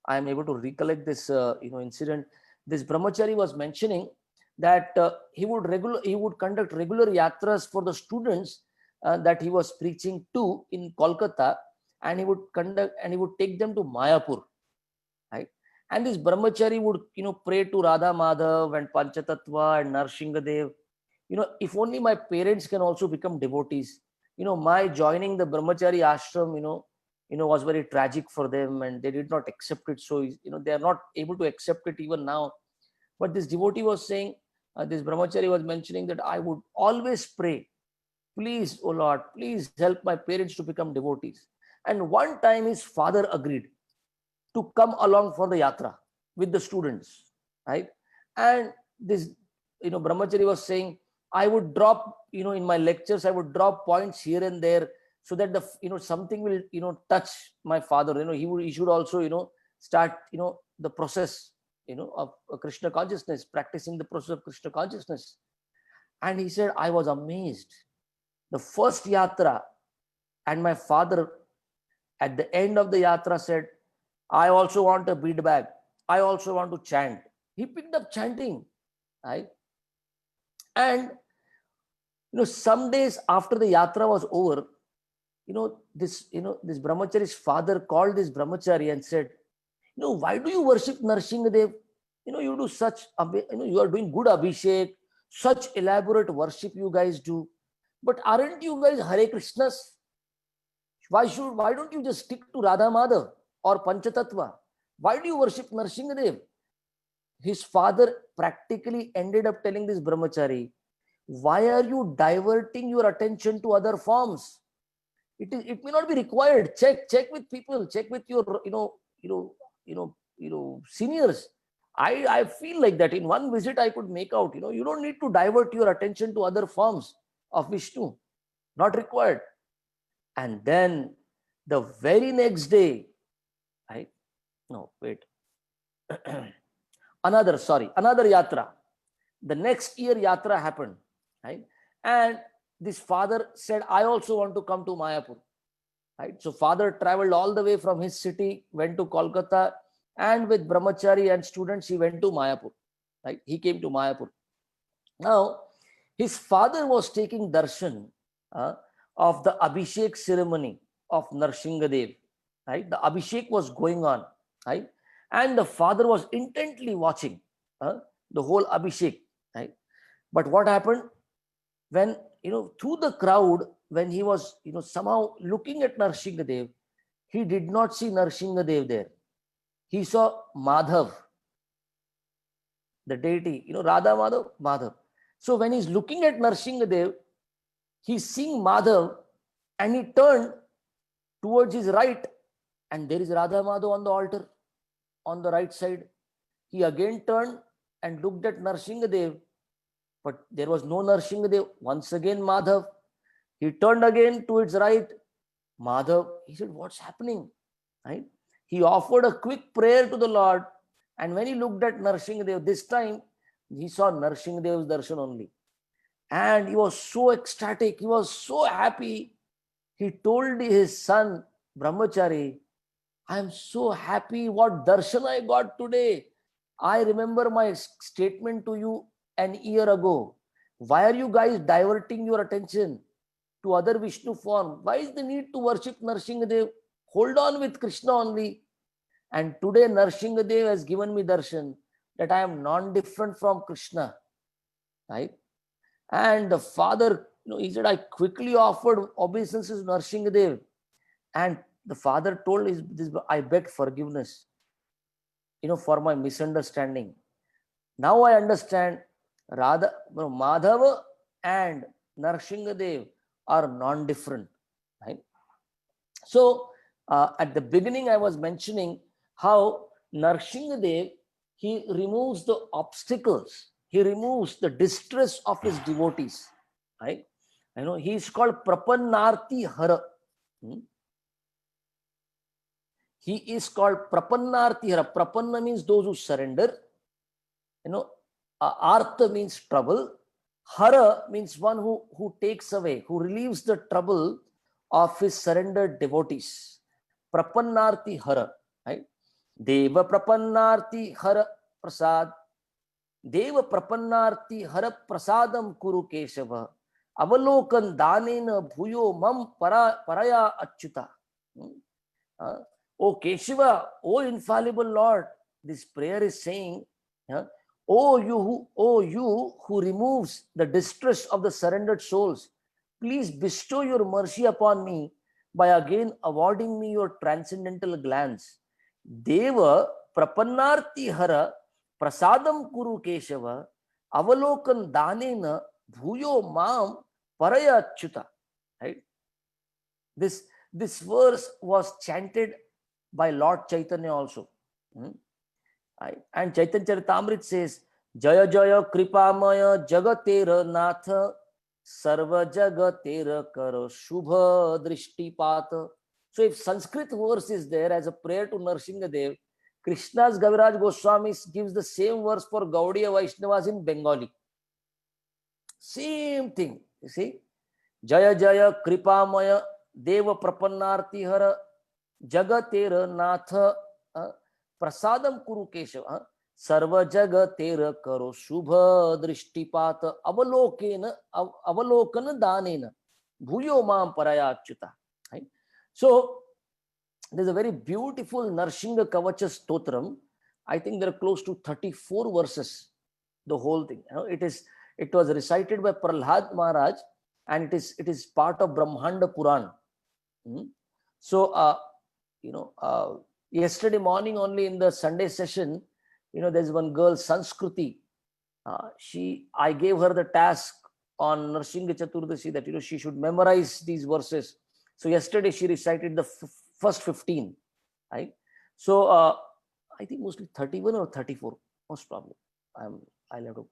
I am able to recollect this, incident. This brahmachari was mentioning that he would conduct regular yatras for the students that he was preaching to in Kolkata, and he would take them to Mayapur. Right? And this brahmachari would, pray to Radha Madhav and Panchatattva and Narasimha Dev. If only my parents can also become devotees. My joining the brahmachari ashram, was very tragic for them, and they did not accept it. So, they are not able to accept it even now. But this devotee was saying, this brahmachari was mentioning that I would always pray, please, oh Lord, please help my parents to become devotees. And one time his father agreed to come along for the yatra with the students, right? And this, brahmachari was saying, I would drop, in my lectures, I would drop points here and there so that something will, touch my father. He should also, start, the process, of Krishna consciousness, practicing the process of Krishna consciousness. And he said, I was amazed. The first yatra, and my father at the end of the yatra said, I also want a bead bag. I also want to chant. He picked up chanting, right? And, some days after the yatra was over, this brahmachari's father called this brahmachari and said, why do you worship Narasimha Dev? You do such, you are doing good abhishek, such elaborate worship you guys do. But aren't you guys Hare Krishnas? Why don't you just stick to Radha Madhav or Panchatattva? Why do you worship Narasimha Dev? His father practically ended up telling this brahmachari, why are you diverting your attention to other forms? It may not be required. Check with people, check with your, seniors. I feel like that in one visit I could make out, you don't need to divert your attention to other forms of Vishnu. Not required. And then the very next day, another yatra. The next year yatra happened, right? And this father said, I also want to come to Mayapur, right? So father traveled all the way from his city, went to Kolkata, and with brahmachari and students, he went to Mayapur, right? He came to Mayapur. Now, his father was taking darshan of the Abhishek ceremony of Narasimha Dev, right? The Abhishek was going on, right? And the father was intently watching the whole Abhishek, right? But what happened when, through the crowd, when he was, somehow looking at Narasimha Dev, he did not see Narasimha Dev there. He saw Madhav, the deity, Radha Madhav. So when he's looking at Narasimha Dev, he's seeing Madhav, and he turned towards his right, and there is Radha Madhav on the altar on the right side. He again turned and looked at Narasimha Dev, but there was no Narasimha Dev. Once again Madhav. He turned again to its right, Madhav. He said, what's happening? Right? He offered a quick prayer to the Lord, and when he looked at Narasimha Dev, this time he saw Narasimha Dev's darshan only. And he was so ecstatic, he was so happy. He told his son, Brahmachari, I am so happy what darshan I got today. I remember my statement to you an year ago. Why are you guys diverting your attention? to other Vishnu form. Why is the need to worship Narasimha? Hold on with Krishna only. And today Narasimha has given me darshan that I am non-different from Krishna. Right? And the father, he said, I quickly offered obeisances to Narasimha. And the father told this, I beg forgiveness, for my misunderstanding. Now I understand Madhava and Narasimha are non-different. Right? So at the beginning, I was mentioning how Narasimha, he removes the obstacles, he removes the distress of his devotees. Right? He is called Prapannarti Hara. He is called Prapannarti Hara. Prapanna means those who surrender. Artha means trouble. Hara means one who takes away, who relieves the trouble of his surrendered devotees. Prapannarti Hara. Right? Deva Prapannarti Hara Prasad. Deva Prapannarti Hara Prasadam Kuru Keshava. Avalokan Danena Bhuyo Mam Paraya Achyuta. O Keshava, O infallible Lord, this prayer is saying, O you who removes the distress of the surrendered souls, please bestow your mercy upon me by again awarding me your transcendental glance. Deva Prapannarti Hara Prasadam Kuru Keshava Avalokan Danena Bhuyo Mam Paraya Achyuta. Right? This verse was chanted by Lord Chaitanya also. And Chaitanya Charitamrita says, Jaya Jaya Kripamaya Jagatera Natha Sarva Jagatera Karo Shubha Drishtipata. So if Sanskrit verse is there as a prayer to Narasimha, Krishna's Kaviraj Goswami gives the same verse for Gaudiya Vaisnavas in Bengali. Same thing, you see. Jaya Jaya Kripamaya Deva Prapannarti Hara Jagatera Natha Prasadam Kuru Keshava Sarva Jagatera Karo Shubha Drishtipata Avalokana Danena Bhuyo Mam Paraya Achyuta. Right? So there's a very beautiful Narasimha Kavacha Stotram. I think there are close to 34 verses, the whole thing. It was recited by Prahlad Maharaj, and it is part of Brahmanda Puran. So yesterday morning only in the Sunday session, there's one girl, Sanskriti. I gave her the task on Narasimha Chaturdashi that she should memorize these verses. So yesterday she recited the first 15. Right? So I think mostly 31 or 34, most probably. I'll have to.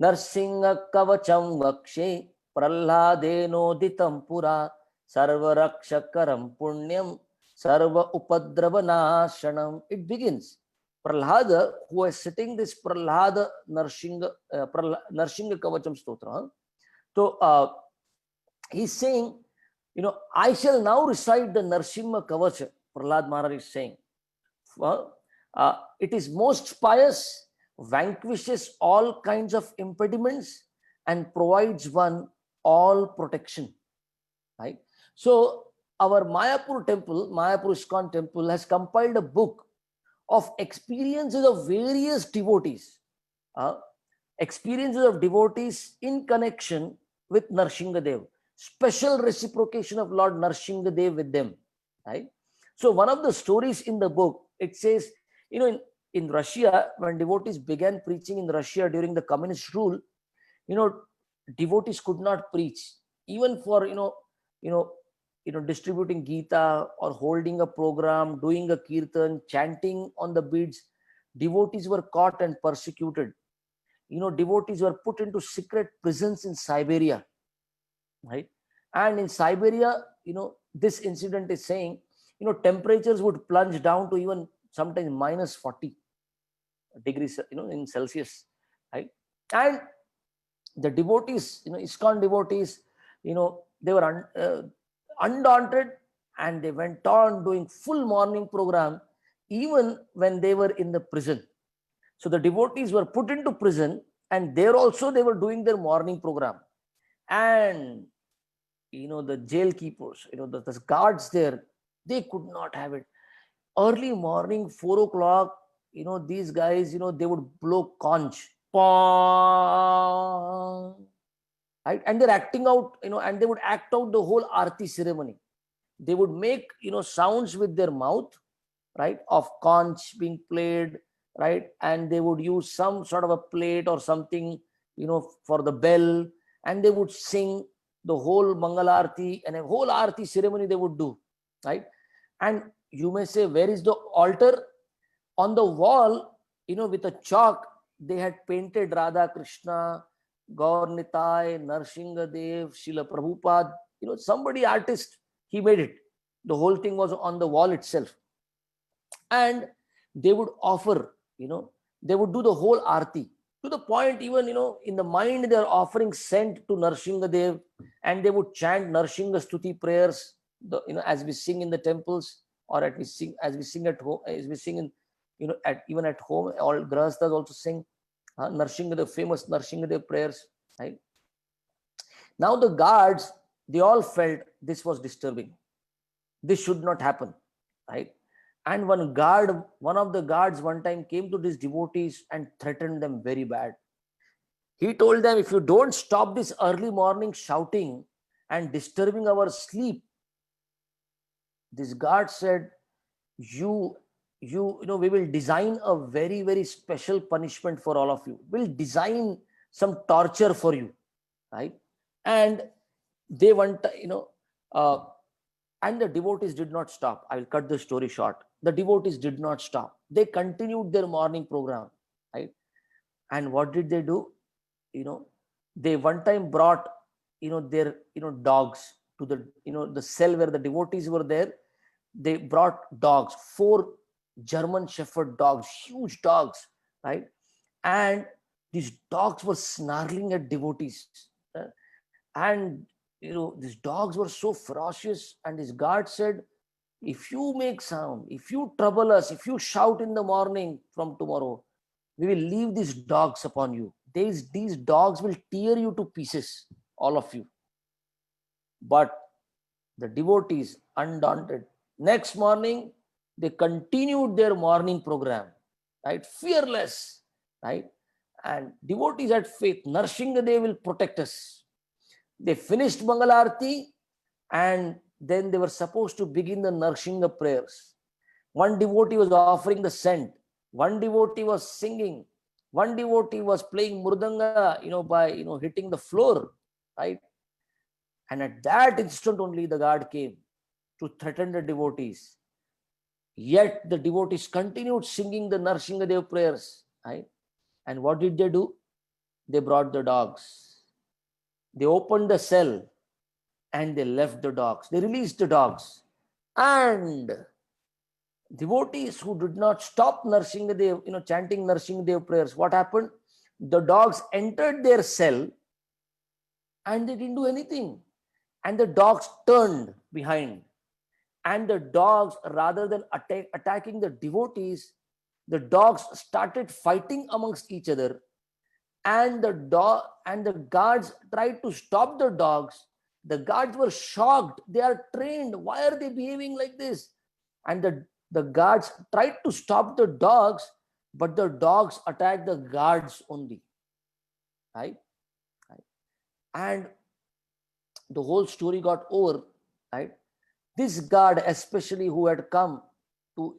Narasimha Kavacham Vakshe Prahladeno Ditam Pura Sarva Rakshakaram Punyam Sarva Upadravanashanam. It begins. Prahlada, who is sitting this Prahlada Narasimha Kavacham Stotra. So he's saying, I shall now recite the Narasimha Kavacha. Prahlad Maharaj is saying, it is most pious, vanquishes all kinds of impediments, and provides one all protection. Right? So our Mayapur temple, Mayapur ISKCON temple, has compiled a book of experiences of various devotees. Experiences of devotees in connection with Narasimha Dev. Special reciprocation of Lord Narasimha Dev with them. Right? So one of the stories in the book, it says, in Russia, when devotees began preaching in Russia during the communist rule, devotees could not preach. Even for, distributing Gita or holding a program, doing a kirtan, chanting on the beads, devotees were caught and persecuted. Devotees were put into secret prisons in Siberia. Right? And in Siberia, this incident is saying, temperatures would plunge down to even sometimes minus 40 degrees, in Celsius. Right? And the devotees, ISKCON devotees, they were undaunted, and they went on doing full morning program even when they were in the prison. So the devotees were put into prison, and there also they were doing their morning program. And the jail keepers, the guards there, they could not have it. Early morning, 4 o'clock, these guys, they would blow conch. Pong, right? And they're acting out, and they would act out the whole Aarti ceremony. They would make, sounds with their mouth, right, of conch being played, right? And they would use some sort of a plate or something, for the bell, and they would sing the whole Mangalarti and a whole Aarti ceremony they would do, right? And you may say, where is the altar? On the wall, with a chalk, they had painted Radha Krishna, Gaur Nitai, Narsinghadev, Srila Prabhupada, somebody artist, he made it. The whole thing was on the wall itself. And they would offer, they would do the whole Aarti. To the point, even, in the mind, they are offering scent to Narsinghadev, and they would chant Narsingha Stuti prayers, as we sing in the temples, or as we sing at home, as we sing in, even at home, all grahasthas also sing Narsinghadev, famous Narsinghadev prayers, right? Now the guards, they all felt this was disturbing. This should not happen, right? And one of the guards one time came to these devotees and threatened them very bad. He told them, if you don't stop this early morning shouting and disturbing our sleep, this guard said, we will design a very, very special punishment for all of you. We'll design some torture for you, right? And they want, and the devotees did not stop. I will cut the story short. The devotees did not stop. They continued their morning program, right? And what did they do? They one time brought, their, dogs to the cell where the devotees were there. They brought dogs, 4 German Shepherd dogs, huge dogs, right? And these dogs were snarling at devotees. And, these dogs were so ferocious. And this guard said, if you make sound, if you trouble us, if you shout in the morning from tomorrow, we will leave these dogs upon you. These dogs will tear you to pieces, all of you. But the devotees, undaunted, next morning, they continued their morning program, right? Fearless, right? And devotees had faith. Narsinghadev will protect us. They finished Mangalarti, and then they were supposed to begin the Narsingha prayers. One devotee was offering the scent. One devotee was singing. One devotee was playing murdanga, by, hitting the floor, right? And at that instant only the guard came to threaten the devotees. Yet the devotees continued singing the Narsinghadev prayers, right? And what did they do? They brought the dogs. They opened the cell and they left the dogs. They released the dogs. And devotees who did not stop Narsinghadev, chanting Narsinghadev prayers, what happened? The dogs entered their cell and they didn't do anything. And the dogs turned behind. And the dogs, rather than attacking the devotees, the dogs started fighting amongst each other. And the guards tried to stop the dogs. The guards were shocked. They are trained. Why are they behaving like this? And the guards tried to stop the dogs, but the dogs attacked the guards only. Right? And the whole story got over. Right? This guard, especially who had come to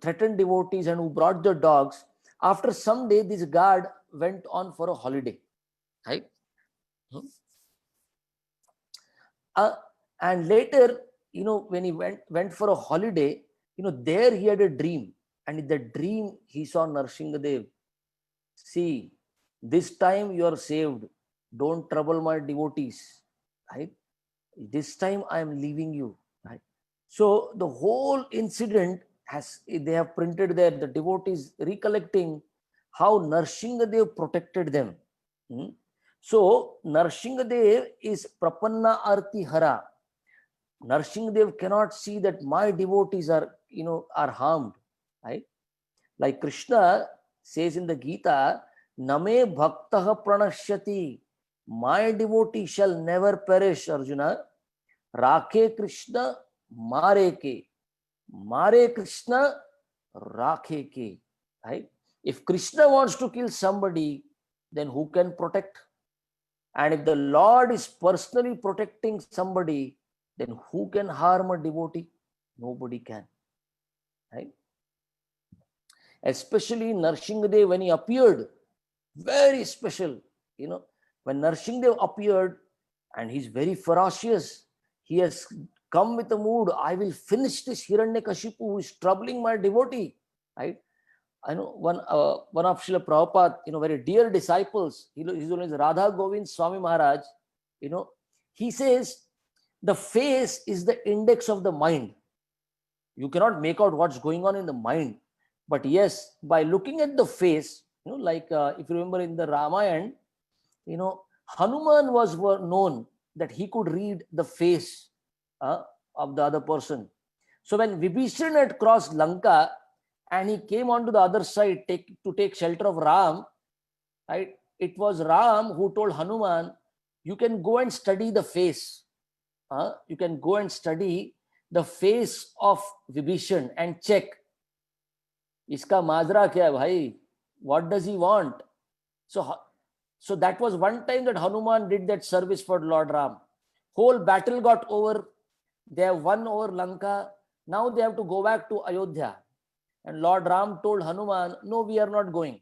threaten devotees and who brought the dogs, after some day, this guard went on for a holiday. Right? And later, when he went for a holiday, there he had a dream. And in the dream, he saw Narsinghadev. See, this time you are saved. Don't trouble my devotees. Right? This time I am leaving you. Right? So the whole incident they have printed there, the devotees recollecting how Narsinghadev protected them. So Narsinghadev is Prapanna Arti Hara. Narsinghadev cannot see that my devotees are harmed. Right? Like Krishna says in the Gita, Name Bhaktaha Pranashyati. My devotee shall never perish, Arjuna. Rakhe Krishna, mare ke. Mare Krishna, rakhe ke. Right? If Krishna wants to kill somebody, then who can protect? And if the Lord is personally protecting somebody, then who can harm a devotee? Nobody can. Right? Especially Narasimha when he appeared, very special. When Narasimha appeared, and he's very ferocious, he has come with a mood, I will finish this Hiranyakashipu who is troubling my devotee. Right? I know one of Srila Prabhupada, very dear disciples, his name is Radha Govind Swami Maharaj, he says, the face is the index of the mind. You cannot make out what's going on in the mind. But yes, by looking at the face, like if you remember in the Ramayana, Hanuman was known that he could read the face of the other person. So when Vibhishan had crossed Lanka and he came onto the other side to take shelter of Ram, right? It was Ram who told Hanuman, you can go and study the face. You can go and study the face of Vibhishan and check. Iska majra kya hai bhai? What does he want? So that was one time that Hanuman did that service for Lord Ram. Whole battle got over. They have won over Lanka. Now they have to go back to Ayodhya. And Lord Ram told Hanuman, no, we are not going.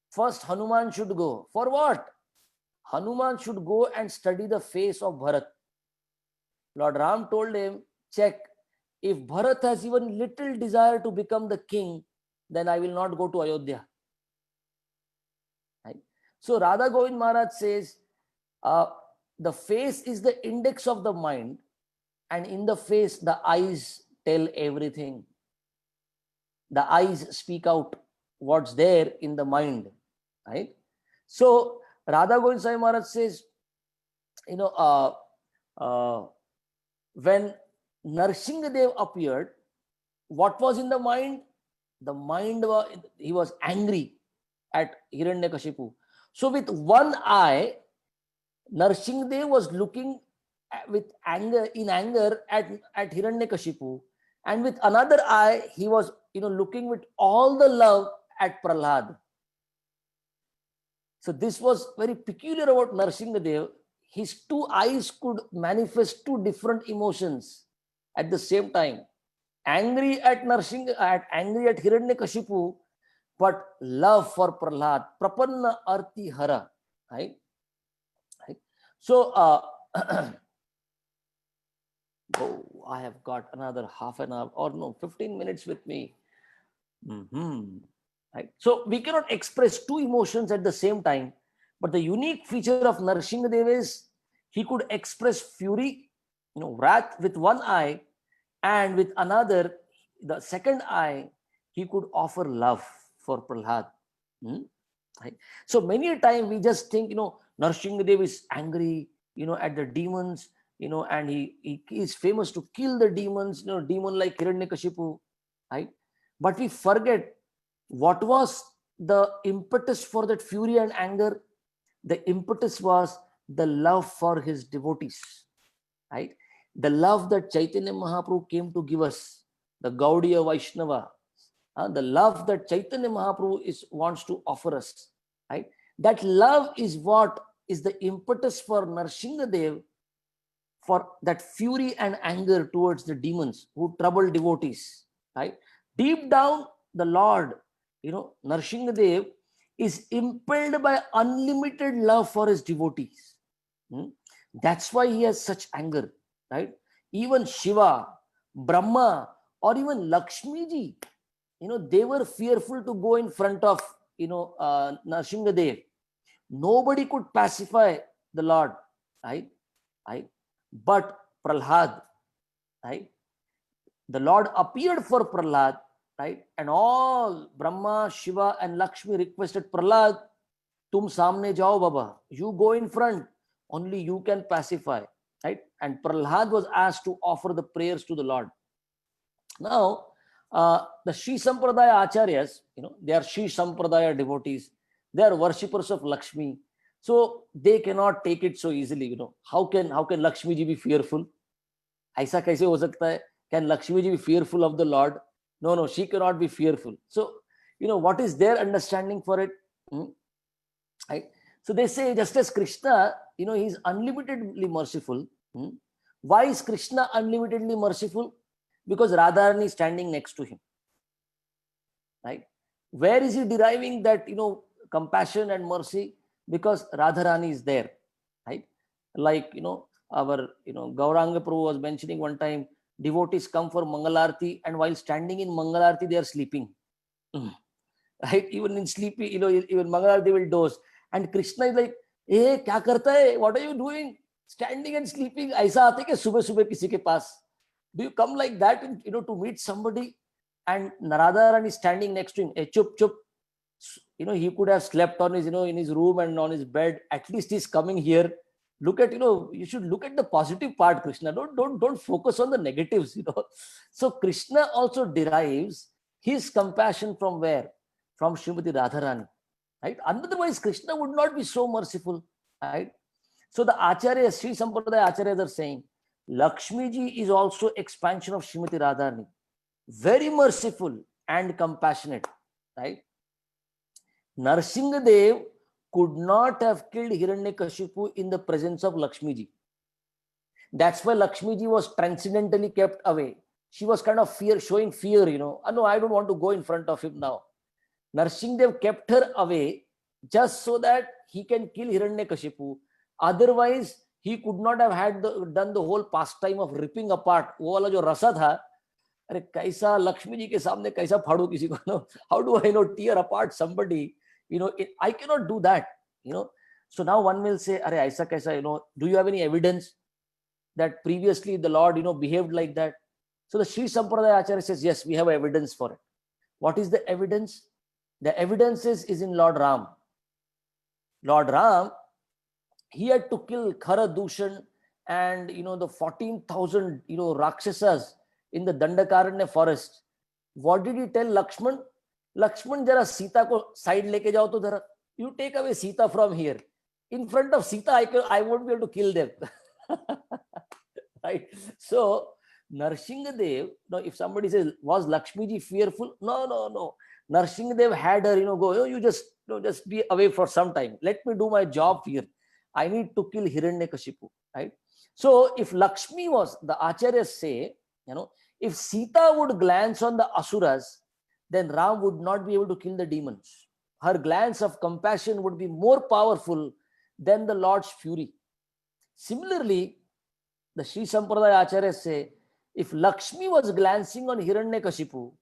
First, Hanuman should go. For what? Hanuman should go and study the face of Bharat. Lord Ram told him, check. If Bharat has even little desire to become the king, then I will not go to Ayodhya. Right? So Radha Govind Maharaj says, the face is the index of the mind, and in the face, the eyes tell everything. The eyes speak out what's there in the mind. Right? So Radha Govind Swami Maharaj says, when Narasimha Dev appeared, what was in the mind? The mind was, he was angry at Hiranyakashipu. So with one eye, Narasimha Dev was looking with anger, at Hiranyakashipu, and with another eye, he was looking with all the love at Prahlad. So this was very peculiar about Narasimha Dev. His two eyes could manifest two different emotions at the same time. Angry at Hiranyakashipu, but love for Prahlad. Prapanna Arti Hara. Right? So, I have got another half an hour or 15 minutes with me. Right? So we cannot express two emotions at the same time. But the unique feature of Narasimha Dev is he could express fury, wrath with one eye, and with another, the second eye, he could offer love for Prahlad. Right? So many a time we just think, Narasimha Dev is angry, at the demons, and he is famous to kill the demons, demon like Hiranyakashipu, right? But we forget what was the impetus for that fury and anger. The impetus was the love for his devotees, right? The love that Chaitanya Mahaprabhu came to give us, the Gaudiya Vaisnava, the love that Chaitanya Mahaprabhu wants to offer us, right? That love is what is the impetus for Narasimha Dev for that fury and anger towards the demons who trouble devotees, right? Deep down, the Lord, Narasimha Dev is impelled by unlimited love for his devotees. That's why he has such anger, right? Even Shiva, Brahma, or even Lakshmi ji, they were fearful to go in front of, Narasimha Dev. Nobody could pacify the Lord, right? But Prahlad, right? The Lord appeared for Prahlad, right? And all Brahma, Shiva, and Lakshmi requested Prahlad, tum samne jao baba, you go in front, only you can pacify, right? And Prahlad was asked to offer the prayers to the Lord. Now, the Sri Sampradaya Acharyas, they are Sri Sampradaya devotees. They are worshippers of Lakshmi. So they cannot take it so easily. How can Lakshmi ji be fearful? Aisa kaise ho sakta hai? Can Lakshmi ji be fearful of the Lord? No, she cannot be fearful. So, what is their understanding for it? Right? So they say, just as Krishna, he is unlimitedly merciful. Why is Krishna unlimitedly merciful? Because Radharani is standing next to him. Right? Where is he deriving that, compassion and mercy? Because Radharani is there. Right? Like, our, Gauranga Prabhu was mentioning one time, devotees come for Mangalarti, and while standing in Mangalarti, they are sleeping. Right? Even in sleepy, even Mangalarti will doze. And Krishna is like, hey, kya karta hai? What are you doing? Standing and sleeping. Aisa aate ke subah subah kisi ke paas? Do you come like that, to meet somebody? And Radharani is standing next to him. Hey, chup, chup. He could have slept on his, in his room and on his bed. At least he's coming here. Look at, you should look at the positive part, Krishna. Don't focus on the negatives, So Krishna also derives his compassion from where? From Srimati Radharani. Right? Otherwise, Krishna would not be so merciful. Right? So the Acharyas, Sri Sampradaya Acharyas are saying, Lakshmi ji is also expansion of Srimati Radharani. Very merciful and compassionate. Right? Narasimha Dev could not have killed Hiranyakashipu in the presence of Lakshmi ji. That's why Lakshmi ji was transcendentally kept away. She was kind of showing fear, No, I don't want to go in front of him now. Narasimha Dev kept her away just so that he can kill Hiranyakashipu. Otherwise, he could not have done the whole pastime of ripping apart. वो वाला जो रसा था, अरे कैसा लक्ष्मी जी के सामने कैसा फाड़ू किसी को? No, how do I tear apart somebody? I cannot do that. So now one will say, अरे ऐसा कैसा? Do you have any evidence that previously the Lord behaved like that? So the Sri Sampradaya Acharya says, yes, we have evidence for it. What is the evidence? The evidence is in Lord Ram. Lord Ram, he had to kill Khara Dushan and the 14,000 Rakshasas in the Dandakaranya forest. What did he tell Lakshman? Lakshman, jara Sita ko side leke jao to dhara. You take away Sita from here. In front of Sita, I won't be able to kill them. Right? So Narasimha Dev, if somebody says, was Lakshmi ji fearful? No. Narasimha Dev had her, go, you just be away for some time. Let me do my job here. I need to kill Hiranyakashipu. Right? So if Lakshmi was, the Acharyas say, if Sita would glance on the Asuras, then Ram would not be able to kill the demons. Her glance of compassion would be more powerful than the Lord's fury. Similarly, the Sri Sampradaya Acharyas say, if Lakshmi was glancing on Hiranyakashipu,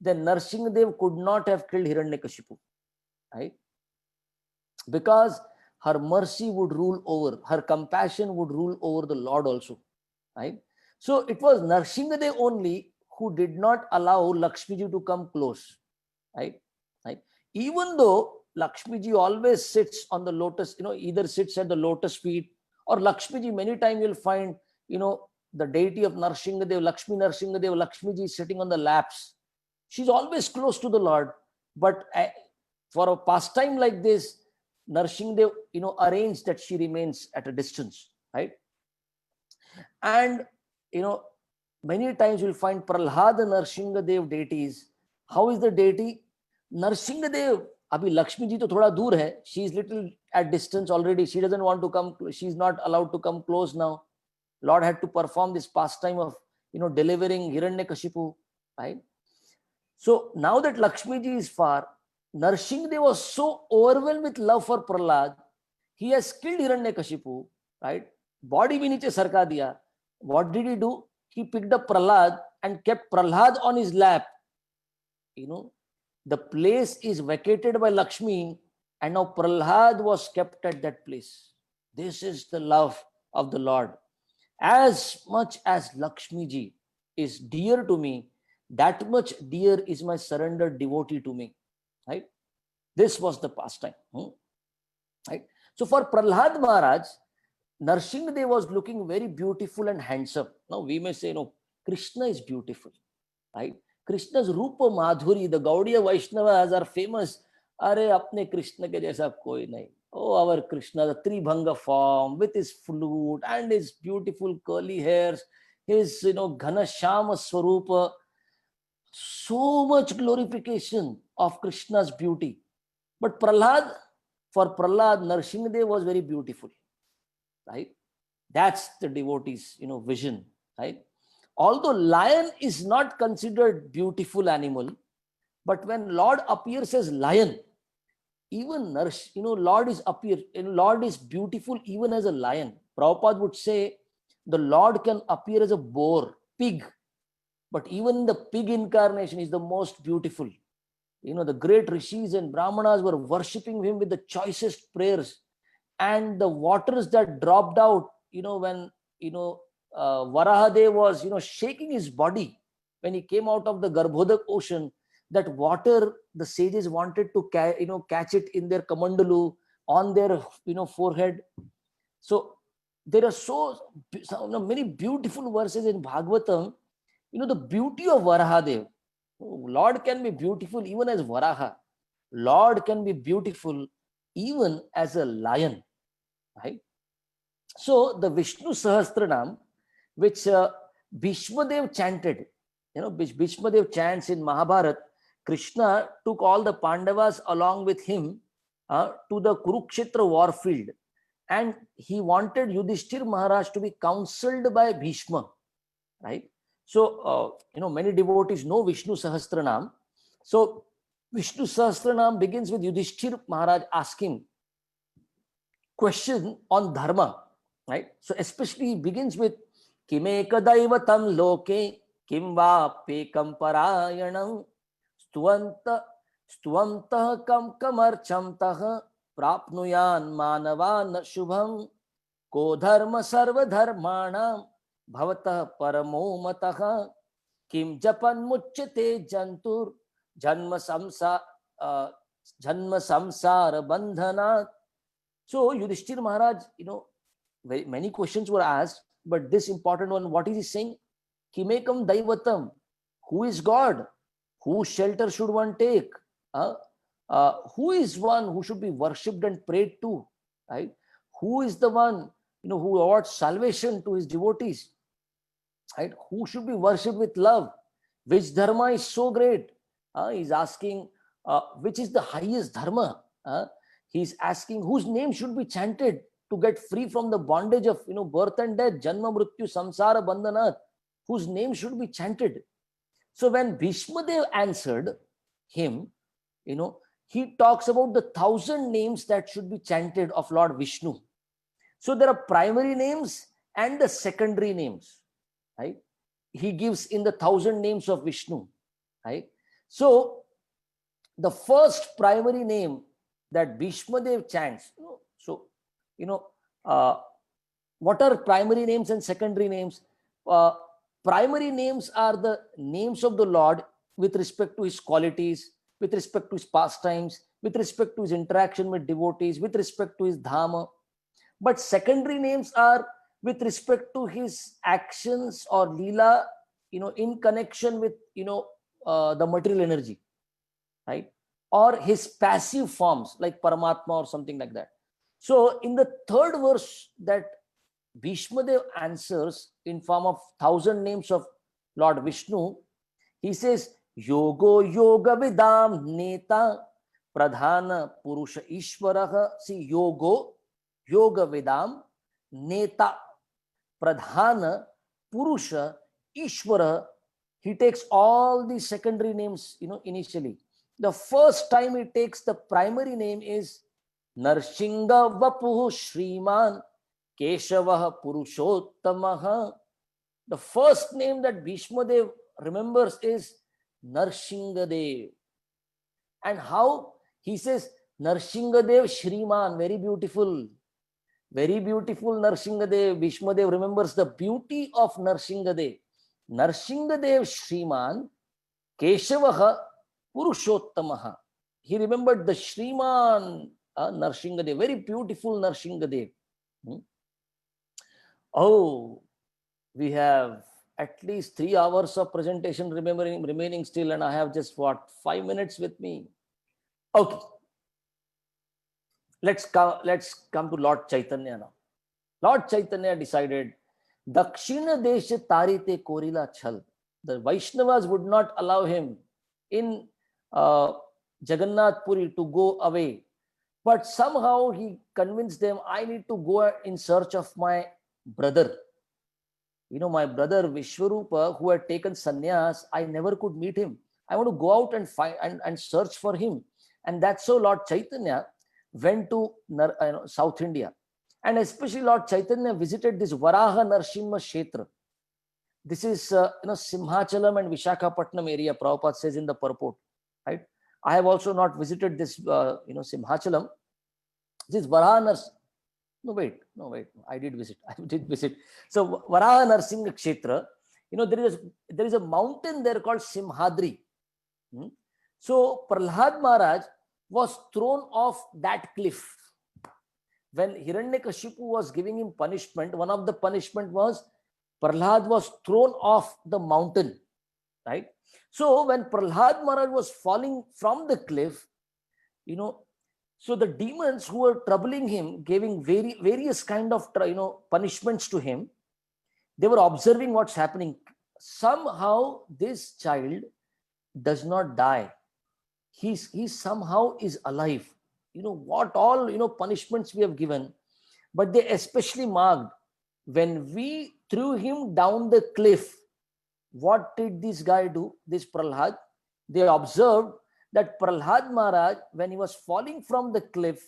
then Narasimha Dev could not have killed Hiranyakashipu. Right? Because her mercy would rule over, her compassion would rule over the Lord also. Right? So it was Narasimha Dev only who did not allow Lakshmi ji to come close. Right? Even though Lakshmi ji always sits on the lotus, either sits at the lotus feet, or Lakshmi ji, many times you'll find, the deity of Narasimha Dev, Lakshmi Narasimha Dev, Lakshmi ji is sitting on the laps. She's always close to the Lord. But for a pastime like this, Narasimha Dev, arranged that she remains at a distance. Right? And, many times you'll find Prahlad and Narasimha Dev deities. How is the deity? Narasimha Dev, abhi Lakshmi ji to thoda dur hai. She is little at distance already. She doesn't want to come. She's not allowed to come close now. Lord had to perform this pastime of, delivering Hiranyakashipu. Right? So now that Lakshmi ji is far, Narasimha Dev was so overwhelmed with love for Prahlad, he has killed Hiranyakashipu. Right? Body bhi niche sarka diya. What did he do? He picked up Prahlad and kept Prahlad on his lap. The place is vacated by Lakshmi, and now Prahlad was kept at that place. This is the love of the Lord. As much as Lakshmi ji is dear to me, that much dear is my surrendered devotee to me. Right? This was the pastime. Right? So for Prahlad Maharaj, Narasimha Dev was looking very beautiful and handsome. Now we may say, Krishna is beautiful. Right? Krishna's Rupa Madhuri, the Gaudiya Vaisnavas are famous. Are apne Krishna ke jaisa koi nahi. Oh, our Krishna, the Tribhanga form with his flute and his beautiful curly hairs, his, Ghanashama Swarupa, so much glorification of Krishna's beauty. But for Prahlad, Narasimhadev was very beautiful, right? That's the devotee's, vision, right? Although lion is not considered beautiful animal, but when Lord appears as lion, even Lord is beautiful even as a lion. Prabhupada would say the Lord can appear as a boar, pig, but even the pig incarnation is the most beautiful. The great rishis and brahmanas were worshipping him with the choicest prayers, and the waters that dropped out, when Varahadev was shaking his body when he came out of the Garbhodak ocean, that water the sages wanted to catch it in their kamandalu, on their forehead. So there are so many beautiful verses in Bhagavatam. The beauty of Varahadev. Lord can be beautiful even as Varaha. Lord can be beautiful even as a lion, right? So the Vishnu Sahasranam, which Bhishmadev chanted, which Bhishmadev chants in Mahabharata, Krishna took all the Pandavas along with him to the Kurukshetra war field, and he wanted Yudhishthir Maharaj to be counseled by Bhishma, right? So, many devotees know Vishnu Sahasranam. So, Vishnu Sahasranam begins with Yudhishthir Maharaj asking question on dharma, right? So, especially he begins with Kimeka Daivatam Loke Kimva Pekam Parayanam Stuvantah Kam Kamarchamtah Prapnuyan Manavan Shubham Ko Dharma Sarva Dharmanam Bhavata Paramo Matah Kim Japan Muchyate Jantur Janma Samsara Bandhana. So Yudhishthir Maharaj, many questions were asked, but this important one, what is he saying? Kimekam Daivatam. Who is God? Whose shelter should one take? Who is one who should be worshipped and prayed to? Right? Who is the one who awards salvation to his devotees? Right? Who should be worshipped with love? Which dharma is so great? He's asking which is the highest dharma? He's asking whose name should be chanted to get free from the bondage of birth and death, janma mrityu samsara bandhanat. Whose name should be chanted? So when Bhishmadev answered him, he talks about the 1,000 names that should be chanted of Lord Vishnu. So there are primary names and the secondary names, right? He gives in the 1,000 names of Vishnu, right? So the first primary name that Bhishmadev chants. So, what are primary names and secondary names? Primary names are the names of the Lord with respect to his qualities, with respect to his pastimes, with respect to his interaction with devotees, with respect to his dhamma. But secondary names are with respect to his actions or lila, in connection with, the material energy, right? Or his passive forms like Paramatma or something like that. So in the third verse that Bhishmadev answers in form of 1,000 names of Lord Vishnu, he says, Yogo Yoga Vidam Neta Pradhana Purusha Ishvaraha. See, Yoga Vidam Neta Pradhana Purusha Ishvara. He takes all the secondary names, initially. The first time he takes the primary name is Narshinga Vapuh Shriman Keshavaha Purushottamaha. The first name that Bhishmadev remembers is Narshingadev. And how? He says Narshingadev Shriman, very beautiful. Very beautiful Narshingadev. Bhishmadev remembers the beauty of Narshingadev. Narshingadev Shriman Keshavaha Purushottamaha. He remembered the Shriman Narshingadev, very beautiful Narshingadev. Oh, we have at least 3 hours of presentation remaining still, and I have just 5 minutes with me. Okay. Let's come to Lord Chaitanya now. Lord Chaitanya decided, Dakshina Desha Tarite Korila Chal. The Vaishnavas would not allow him in Jagannath Puri to go away. But somehow he convinced them, I need to go in search of my brother. My brother Vishwarupa, who had taken sannyas, I never could meet him. I want to go out and find and search for him. And that's how Lord Chaitanya went to South India. And especially Lord Chaitanya visited this Varaha Narasimha Kshetra. This is Simhachalam and Vishakhapatnam area, Prabhupada says in the purport. Right? I have also not visited this Simhachalam. This is Varaha Narasimha. No, wait. I did visit. So Varaha Narasimha Kshetra, there is a mountain there called Simhadri. So Prahlad Maharaj was thrown off that cliff. When Hiranyakashipu was giving him punishment, one of the punishment was Prahlad was thrown off the mountain. Right? So when Prahlad Maharaj was falling from the cliff, so the demons who were troubling him, giving various kind of punishments to him, they were observing what's happening. Somehow this child does not die. He somehow is alive. What all punishments we have given, but they especially marked when we threw him down the cliff. What did this guy do? This Prahlad? They observed that Prahlad Maharaj, when he was falling from the cliff,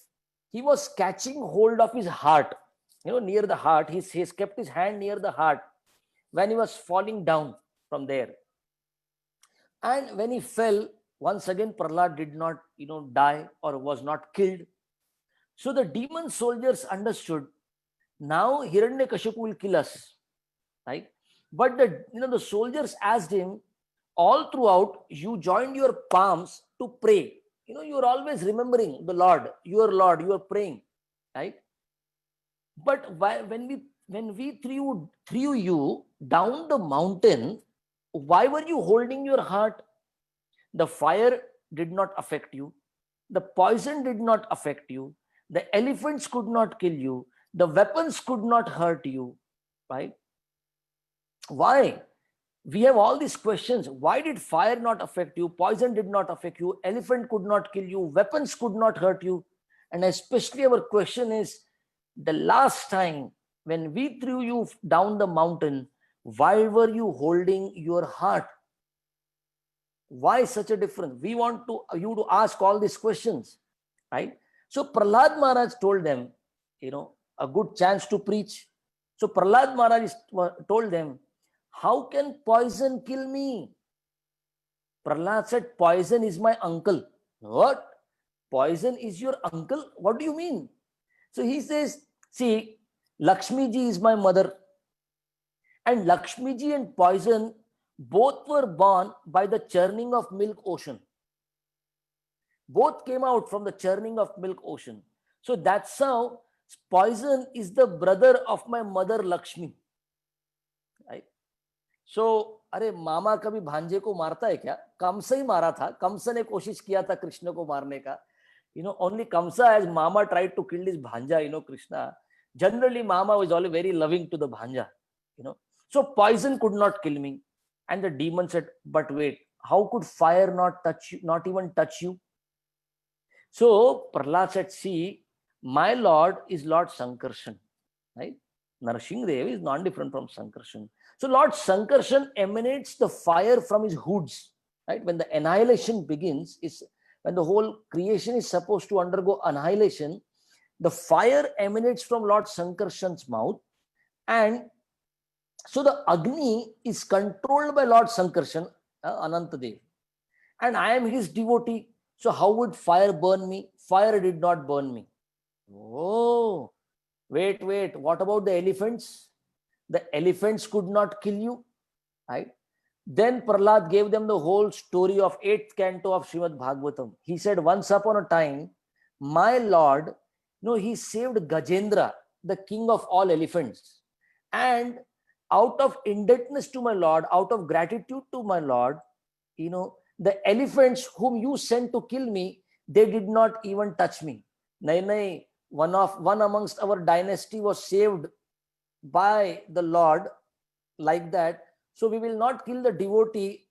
he was catching hold of his heart, near the heart. He has kept his hand near the heart when he was falling down from there. And when he fell, once again, Prahlad did not, die or was not killed. So the demon soldiers understood, now Hiranyakashipu will kill us, right? But the soldiers asked him, all throughout, you joined your palms to pray. You are always remembering the Lord, you are praying, right? But when we threw you down the mountain, why were you holding your heart? The fire did not affect you. The poison did not affect you. The elephants could not kill you. The weapons could not hurt you, right? Why? We have all these questions. Why did fire not affect you? Poison did not affect you. Elephant could not kill you. Weapons could not hurt you. And especially our question is, the last time when we threw you down the mountain, why were you holding your heart? Why such a difference? We want you to ask all these questions, right? So Prahlad Maharaj told them, a good chance to preach. So Prahlad Maharaj told them, how can poison kill me? Prahlad said, poison is my uncle. What? Poison is your uncle? What do you mean? So he says, see, Lakshmi ji is my mother. And Lakshmi ji and poison both were born by the churning of milk ocean. Both came out from the churning of milk ocean. So that's how poison is the brother of my mother Lakshmi. Right? So, अरे मामा कभी भांजे को मारता है क्या? कंस ही मारा था. कंस ने कोशिश किया था कृष्ण को मारने का. Only Kamsa as Mama tried to kill his bhanja, Krishna. Generally, Mama was always very loving to the bhanja, So poison could not kill me. And the demon said, but wait, how could fire not touch you, not even touch you? So Prahlad said, see, my Lord is Lord Sankarshan, right? Narasimha is not different from Sankarshan. So Lord Sankarshan emanates the fire from his hoods, right? When the annihilation begins, when the whole creation is supposed to undergo annihilation, the fire emanates from Lord Sankarshan's mouth. And so the Agni is controlled by Lord Sankarshan, Anantadev. And I am his devotee. So how would fire burn me? Fire did not burn me. Oh, wait. What about the elephants? The elephants could not kill you, right? Then Prahlad gave them the whole story of 8th canto of Srimad Bhagavatam. He said, once upon a time, my Lord, he saved Gajendra, the king of all elephants. And out of indebtedness to my Lord, out of gratitude to my Lord, the elephants whom you sent to kill me, they did not even touch me. Nahi, one amongst our dynasty was saved by the Lord like that. So we will not kill the devotee,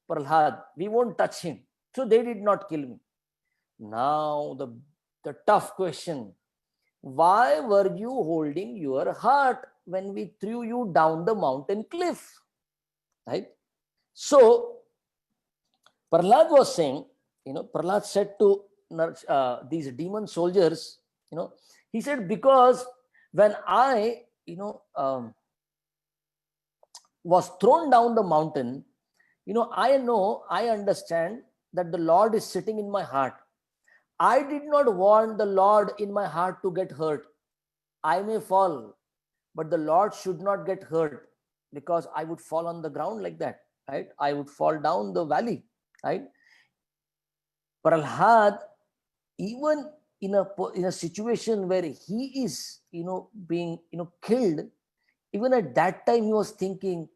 Prahlad. We won't touch him. So they did not kill me. Now the tough question. Why were you holding your heart when we threw you down the mountain cliff? Right? So Prahlad was saying, Prahlad said to these demon soldiers, he said, because when I, was thrown down the mountain, I understand that the Lord is sitting in my heart. I did not want the Lord in my heart to get hurt. I may fall, but the Lord should not get hurt, because I would fall on the ground like that, right? I would fall down the valley, right? Prahlad, even in a situation where he is, being, killed, even at that time he was thinking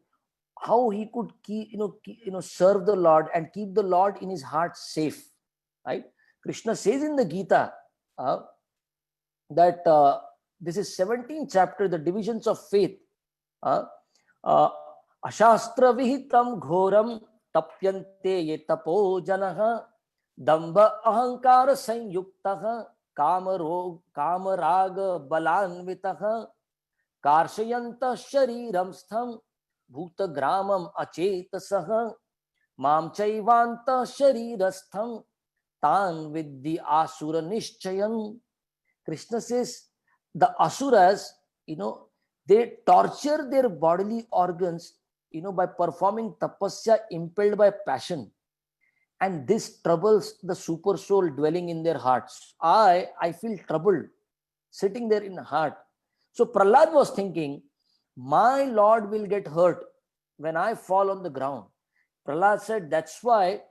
how he could serve the Lord and keep the Lord in his heart safe, right? Krishna says in the Gita that this is 17th chapter, the divisions of faith. Ashastra vihitam ghoram tapyante ye tapo janaha damba ahankara sanyuktaha kamaraga balanvitaha karshayanta shariram stham bhutagramam acetasah mam chaivanta sharirastham tan vidhi asura nishchayam. Krishna says the asuras, they torture their bodily organs, by performing tapasya impelled by passion. And this troubles the super soul dwelling in their hearts. I feel troubled sitting there in the heart. So Prahlad was thinking, my Lord will get hurt when I fall on the ground. Prahlad said, that's why,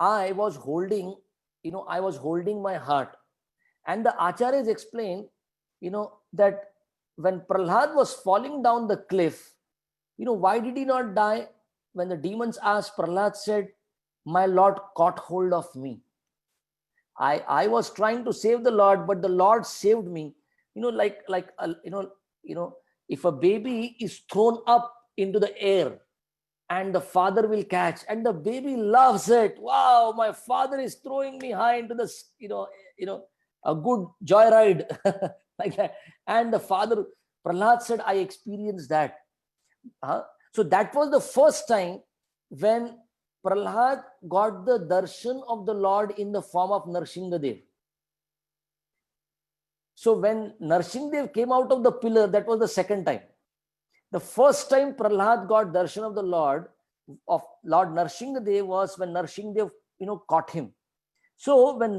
I was holding my heart. And the Acharyas explained, that when Prahlad was falling down the cliff, why did he not die? When the demons asked, Prahlad said, my Lord caught hold of me. I was trying to save the Lord, but the Lord saved me. If a baby is thrown up into the air and the father will catch, and the baby loves it. Wow, my father is throwing me high into the, a good joyride like that. And the father, Prahlad said, I experienced that. So that was the first time when Prahlad got the darshan of the Lord in the form of Narasimha. So when Narasimha came out of the pillar, that was the second time. The first time Prahlad got darshan of the Lord, of Lord Narasimha, was when Narasimha, caught him. So when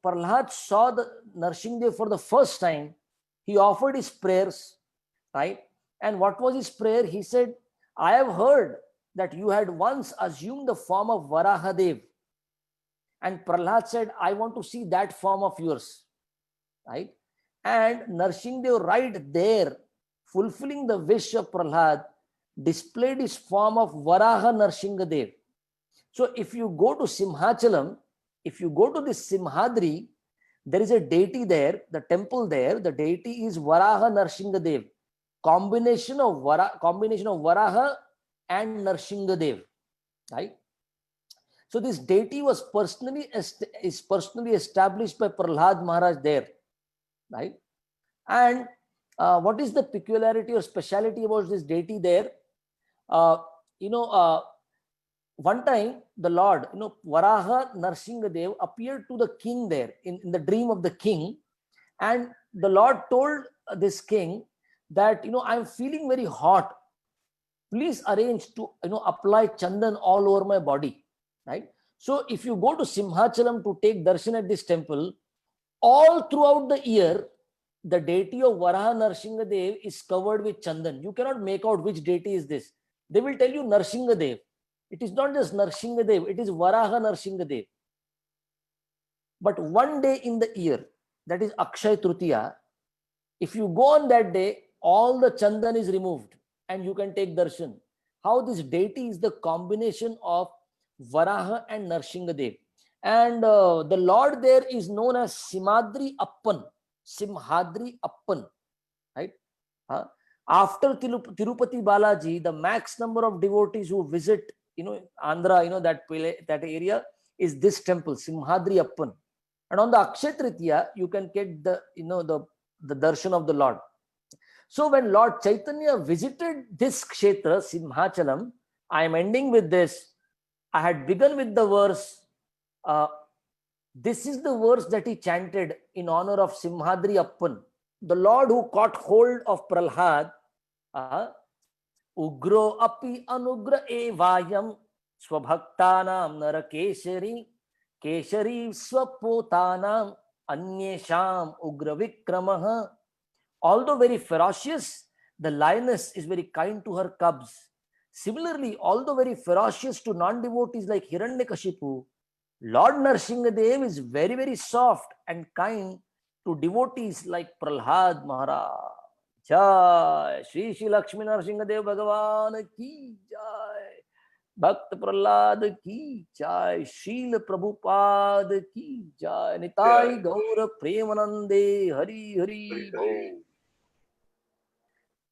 Prahlad saw the Narasimha for the first time, he offered his prayers, right? And what was his prayer? He said, I have heard that you had once assumed the form of Varahadev. And Prahlad said, I want to see that form of yours, right? And Narasimha right there, fulfilling the wish of Prahlad, displayed his form of Varaha Narasimha. So if you go to Simhachalam, if you go to this Simhadri, there is a deity there, the temple there, the deity is Varaha Narasimha. Combination of Varaha and Narasimha, right? So this deity was personally established by Prahlad Maharaj there, right? And what is the peculiarity or speciality about this deity there? One time the Lord, Varaha Narasimha appeared to the king there in the dream of the king, and the Lord told this king that, I'm feeling very hot. Please arrange to, apply chandan all over my body, right? So if you go to Simhachalam to take darshan at this temple, all throughout the year, the deity of Varaha Narasimha is covered with chandan. You cannot make out which deity is this. They will tell you Narasimha. It is not just Narasimha, it is Varaha Narasimha. But one day in the year, that is Akshay Tritiya, if you go on that day, all the chandan is removed and you can take darshan. How this deity is the combination of Varaha and Narasimha. And the Lord there is known as Simhadri Appan. Simhadri Appan, right? After Tirupati Balaji, the max number of devotees who visit, Andhra, that area is this temple, Simhadri Appan. And on the Akshay Tritiya, you can get the darshan of the Lord. So when Lord Chaitanya visited this kshetra, Simhachalam, I am ending with this. I had begun with the verse. This is the verse that he chanted in honor of Simhadri Appan, the Lord who caught hold of Prahlad. Ugro api anugra evayam swabhaktanam narakeshari keshari swapotanam anyesham ugra vikramaha. Although very ferocious, the lioness is very kind to her cubs. Similarly, although very ferocious to non-devotees like Hiranyakashipu, Lord Narasimhadev is very, very soft and kind to devotees like Prahlad Maharaj. Jai Shri Shri Lakshmi Narasimhadev Bhagavan ki jai. Bhakt Prahlad ki jai. Srila Prabhupada ki jai. Nitai Gaura Premanande Hari Hari Bol.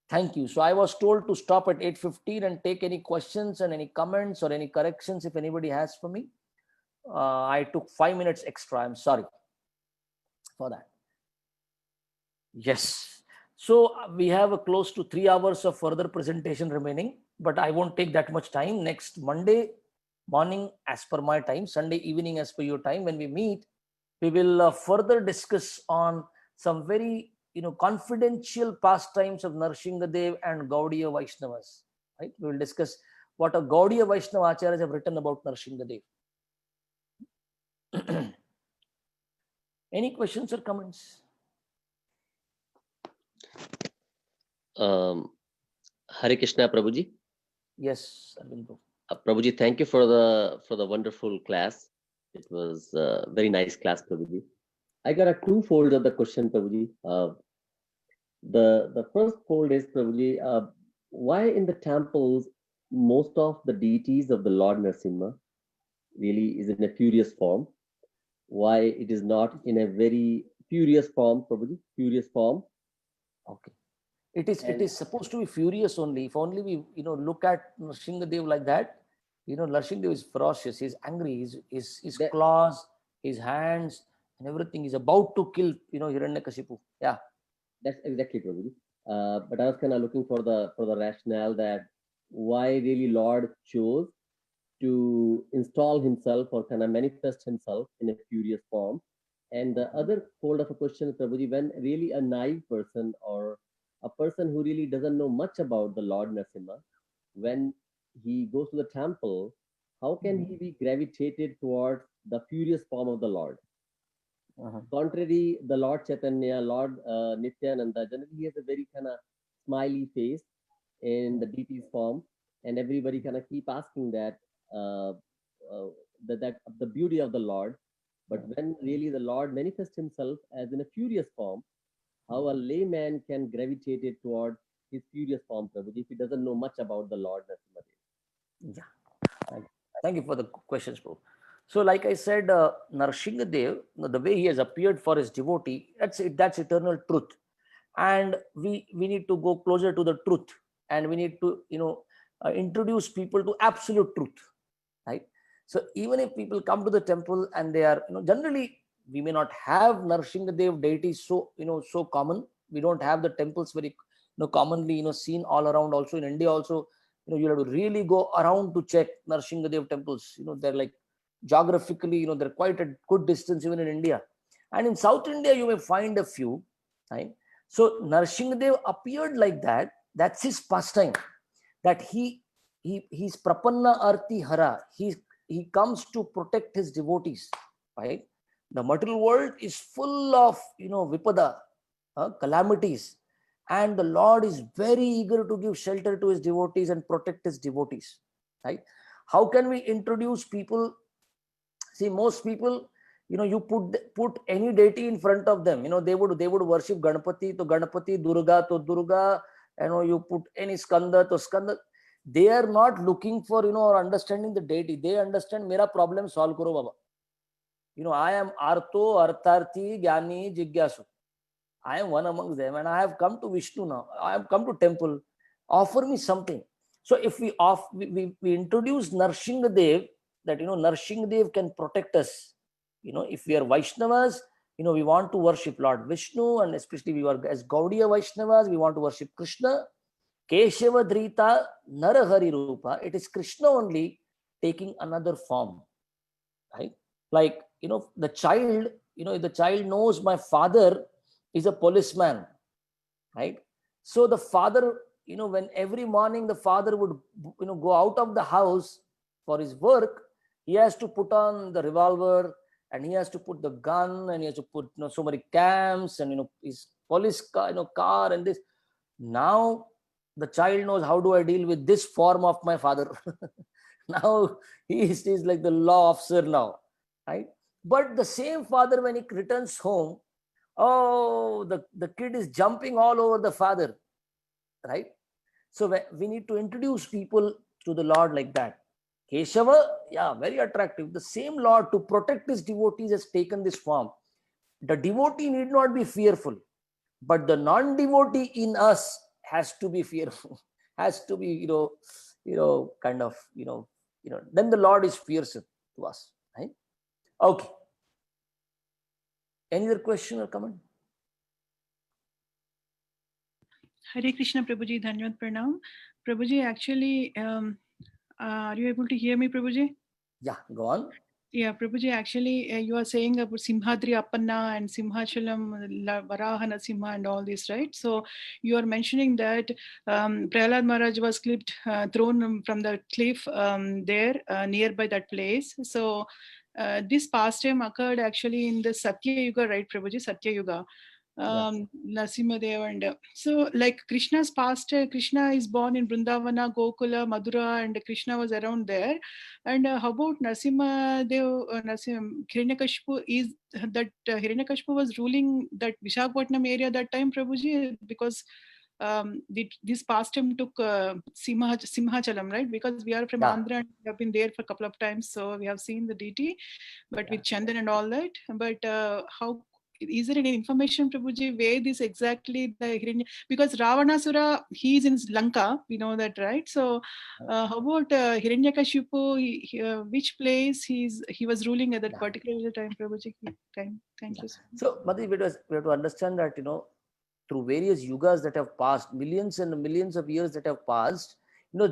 Thank you. So I was told to stop at 8:15 and take any questions and any comments or any corrections if anybody has for me. I took 5 minutes extra. I'm sorry for that. Yes. So we have a close to 3 hours of further presentation remaining, but I won't take that much time. Next Monday morning as per my time, Sunday evening as per your time, when we meet, we will further discuss on some very confidential pastimes of Narasimhadev and Gaudiya Vaisnavas. Right? We will discuss what a Gaudiya Vaishnava Acharyas have written about Narasimhadev. Any questions or comments? Hare Krishna, Prabhuji. Yes, Arvind. Prabhuji, thank you for the wonderful class. It was a very nice class, Prabhuji. I got a two-fold of the question, Prabhuji. The first fold is, Prabhuji, why in the temples most of the deities of the Lord Narasimha really is in a furious form? Why it is not in a very furious form, Prabhuji? Furious form. Okay. It is supposed to be furious only. If only we look at Narasimhadev like that, Narasimhadev is ferocious. He's angry. His claws, his hands, and everything. He's about to kill Hiranyakashipu. Yeah. That's exactly, Prabhuji. But I was kind of looking for the rationale that why really Lord chose to install himself or kind of manifest himself in a furious form. And the other fold of a question, Prabhuji, when really a naive person or a person who really doesn't know much about the Lord Narasimha, when he goes to the temple, how can he be gravitated towards the furious form of the Lord? Contrary, the Lord Chaitanya, Lord Nityananda, generally he has a very kind of smiley face in the deity's form, and everybody kind of keep asking that the beauty of the Lord. But when really the Lord manifests himself as in a furious form, how a layman can gravitate it toward his furious form, Prabhuji, if he doesn't know much about the Lord Narasimhadev? Yeah. Thank you for the questions, bro. So, like I said, Narasimhadev, the way he has appeared for his devotee, that's eternal truth, and we need to go closer to the truth, and we need to introduce people to absolute truth, right? So even if people come to the temple and they are generally, we may not have Narasimhadev deities so common. We don't have the temples very commonly seen all around. Also in India, also you have to really go around to check Narasimhadev temples. They're like geographically, they're quite a good distance even in India. And in South India, you may find a few. Right? So Narasimhadev appeared like that. That's his pastime. That he's Prapanna Arti Hara. He comes to protect his devotees. Right? The material world is full of vipada, calamities, and the Lord is very eager to give shelter to his devotees and protect his devotees. Right? How can we introduce people? See, most people, you put any deity in front of them. They would worship Ganapati to Ganapati, Durga to Durga. You put any Skanda to Skanda. They are not looking for or understanding the deity. They understand mera problem solve karo baba. I am Arto, Artharthi, Gyani, Jigyasu. I am one amongst them, and I have come to Vishnu now. I have come to temple. Offer me something. So if we introduce Narasimha, that Narasimha can protect us. If we are Vaishnavas, we want to worship Lord Vishnu, and especially we are as Gaudiya Vaishnavas, we want to worship Krishna. Keshava Dhrita Narahari Rupa. It is Krishna only taking another form, right? Like the child. If the child knows my father is a policeman, right? So the father, when every morning the father would, go out of the house for his work, he has to put on the revolver, and he has to put the gun, and he has to put so many camps, and his police car, car and this. Now the child knows, how do I deal with this form of my father? Now he is like the law officer now, right? But the same father, when he returns home, oh, the kid is jumping all over the father, right? So we need to introduce people to the Lord like that. Keshava, yeah, very attractive. The same Lord, to protect his devotees, has taken this form. The devotee need not be fearful, but the non-devotee in us has to be fearful, has to be, kind of, then the Lord is fearsome to us, right? Okay. Any other question or comment? Hare Krishna, Prabhuji. Dhanyavad Pranam. Prabhuji, actually, are you able to hear me, Prabhuji? Yeah, go on. Yeah, Prabhuji, actually, you are saying about Simhadri Appanna and Simhachalam, Varaha Narasimha and all this, right? So you are mentioning that Prahlad Maharaj was thrown from the cliff there nearby that place. So this pastime occurred actually in the Satya Yuga, right, Prabhuji? Satya Yuga. Narasimha Dev, and so like Krishna's past, Krishna is born in Vrindavana, Gokula, Madura, and Krishna was around there. And how about Narasimha Dev, Hiranyakashipu, is that Hiranyakashipu was ruling that Visakhapatnam area that time, Prabhuji, because this pastime took Simhachalam, right? Because we are from Andhra and we have been there for a couple of times, so we have seen the deity, but with Chandan and all that. But how is there any information, Prabhuji, where this exactly the Hiranya, because Ravanasura, he is in Lanka, we know that, right? So how about Hiranyakashipu, which place he was ruling at that particular time, Prabhuji? Thank you. So, Madhi, we have to understand that, through various yugas that have passed, millions and millions of years that have passed,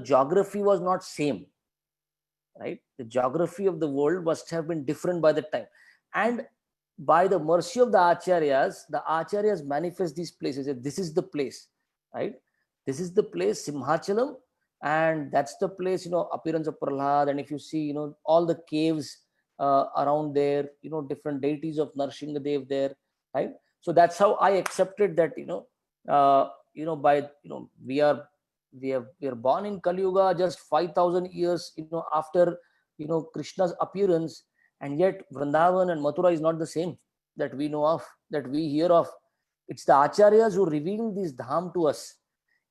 geography was not same, right? The geography of the world must have been different by that time. And by the mercy of the Acharyas manifest these places. This is the place, right? This is the place, Simhachalam, and that's the place, appearance of Prahlad. And if you see, all the caves around there, different deities of Narasimha Dev there, right? So that's how I accepted that, we are born in Kali Yuga just 5,000 years, after, Krishna's appearance. And yet Vrindavan and Mathura is not the same that we know of, that we hear of. It's the Acharyas who revealed this dham to us.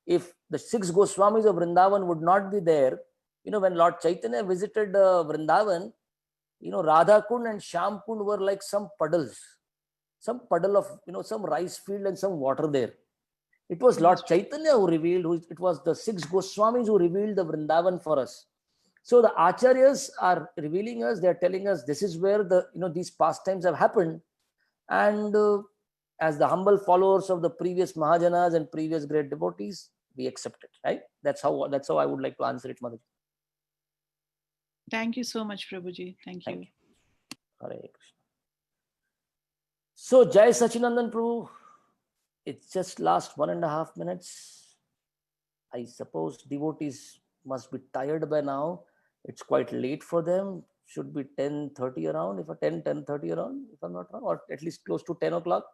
If the 6 Goswamis of Vrindavan would not be there, when Lord Chaitanya visited Vrindavan, Radha Kund and Shyam Kund were like some puddles, some puddle of, some rice field and some water there. It was Lord Chaitanya who revealed, it was the 6 Goswamis who revealed the Vrindavan for us. So the Acharyas are revealing us, they are telling us this is where these pastimes have happened. And as the humble followers of the previous Mahajanas and previous great devotees, we accept it, right? That's how I would like to answer it, Madhu. Thank you so much, Prabhuji. Thank you. Hare Krishna. So Jai Sachinandan Prabhu, it's just last 1.5 minutes. I suppose devotees must be tired by now. It's quite late for them. Should be 10:30 around, if a 10:30 around, if I'm not wrong, or at least close to 10 o'clock.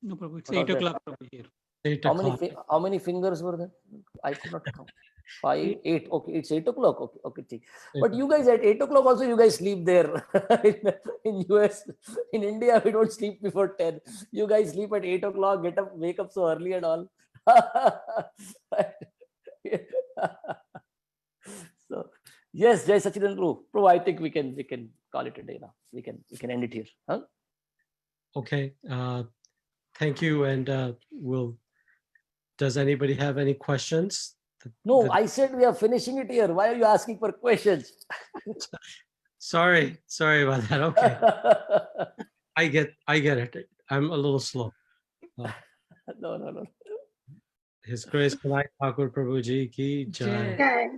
No, Prabhu, it's 8 o'clock here. 8 o'clock. How many fingers were there? I could not count. 5, 8. Okay, it's 8 o'clock. Okay. But you guys at 8 o'clock also, you guys sleep there. In US, in India, we don't sleep before 10. You guys sleep at 8 o'clock, wake up so early and all. So Yes, Jai Sachidanand Prabhu. I think we can call it a day now. We can end it here. Huh? Okay. Thank you. And does anybody have any questions? No, I said we are finishing it here. Why are you asking for questions? Sorry about that. Okay. I get it. I'm a little slow. No. His Grace Kanai Thakur Prabhuji ki jai. Jai.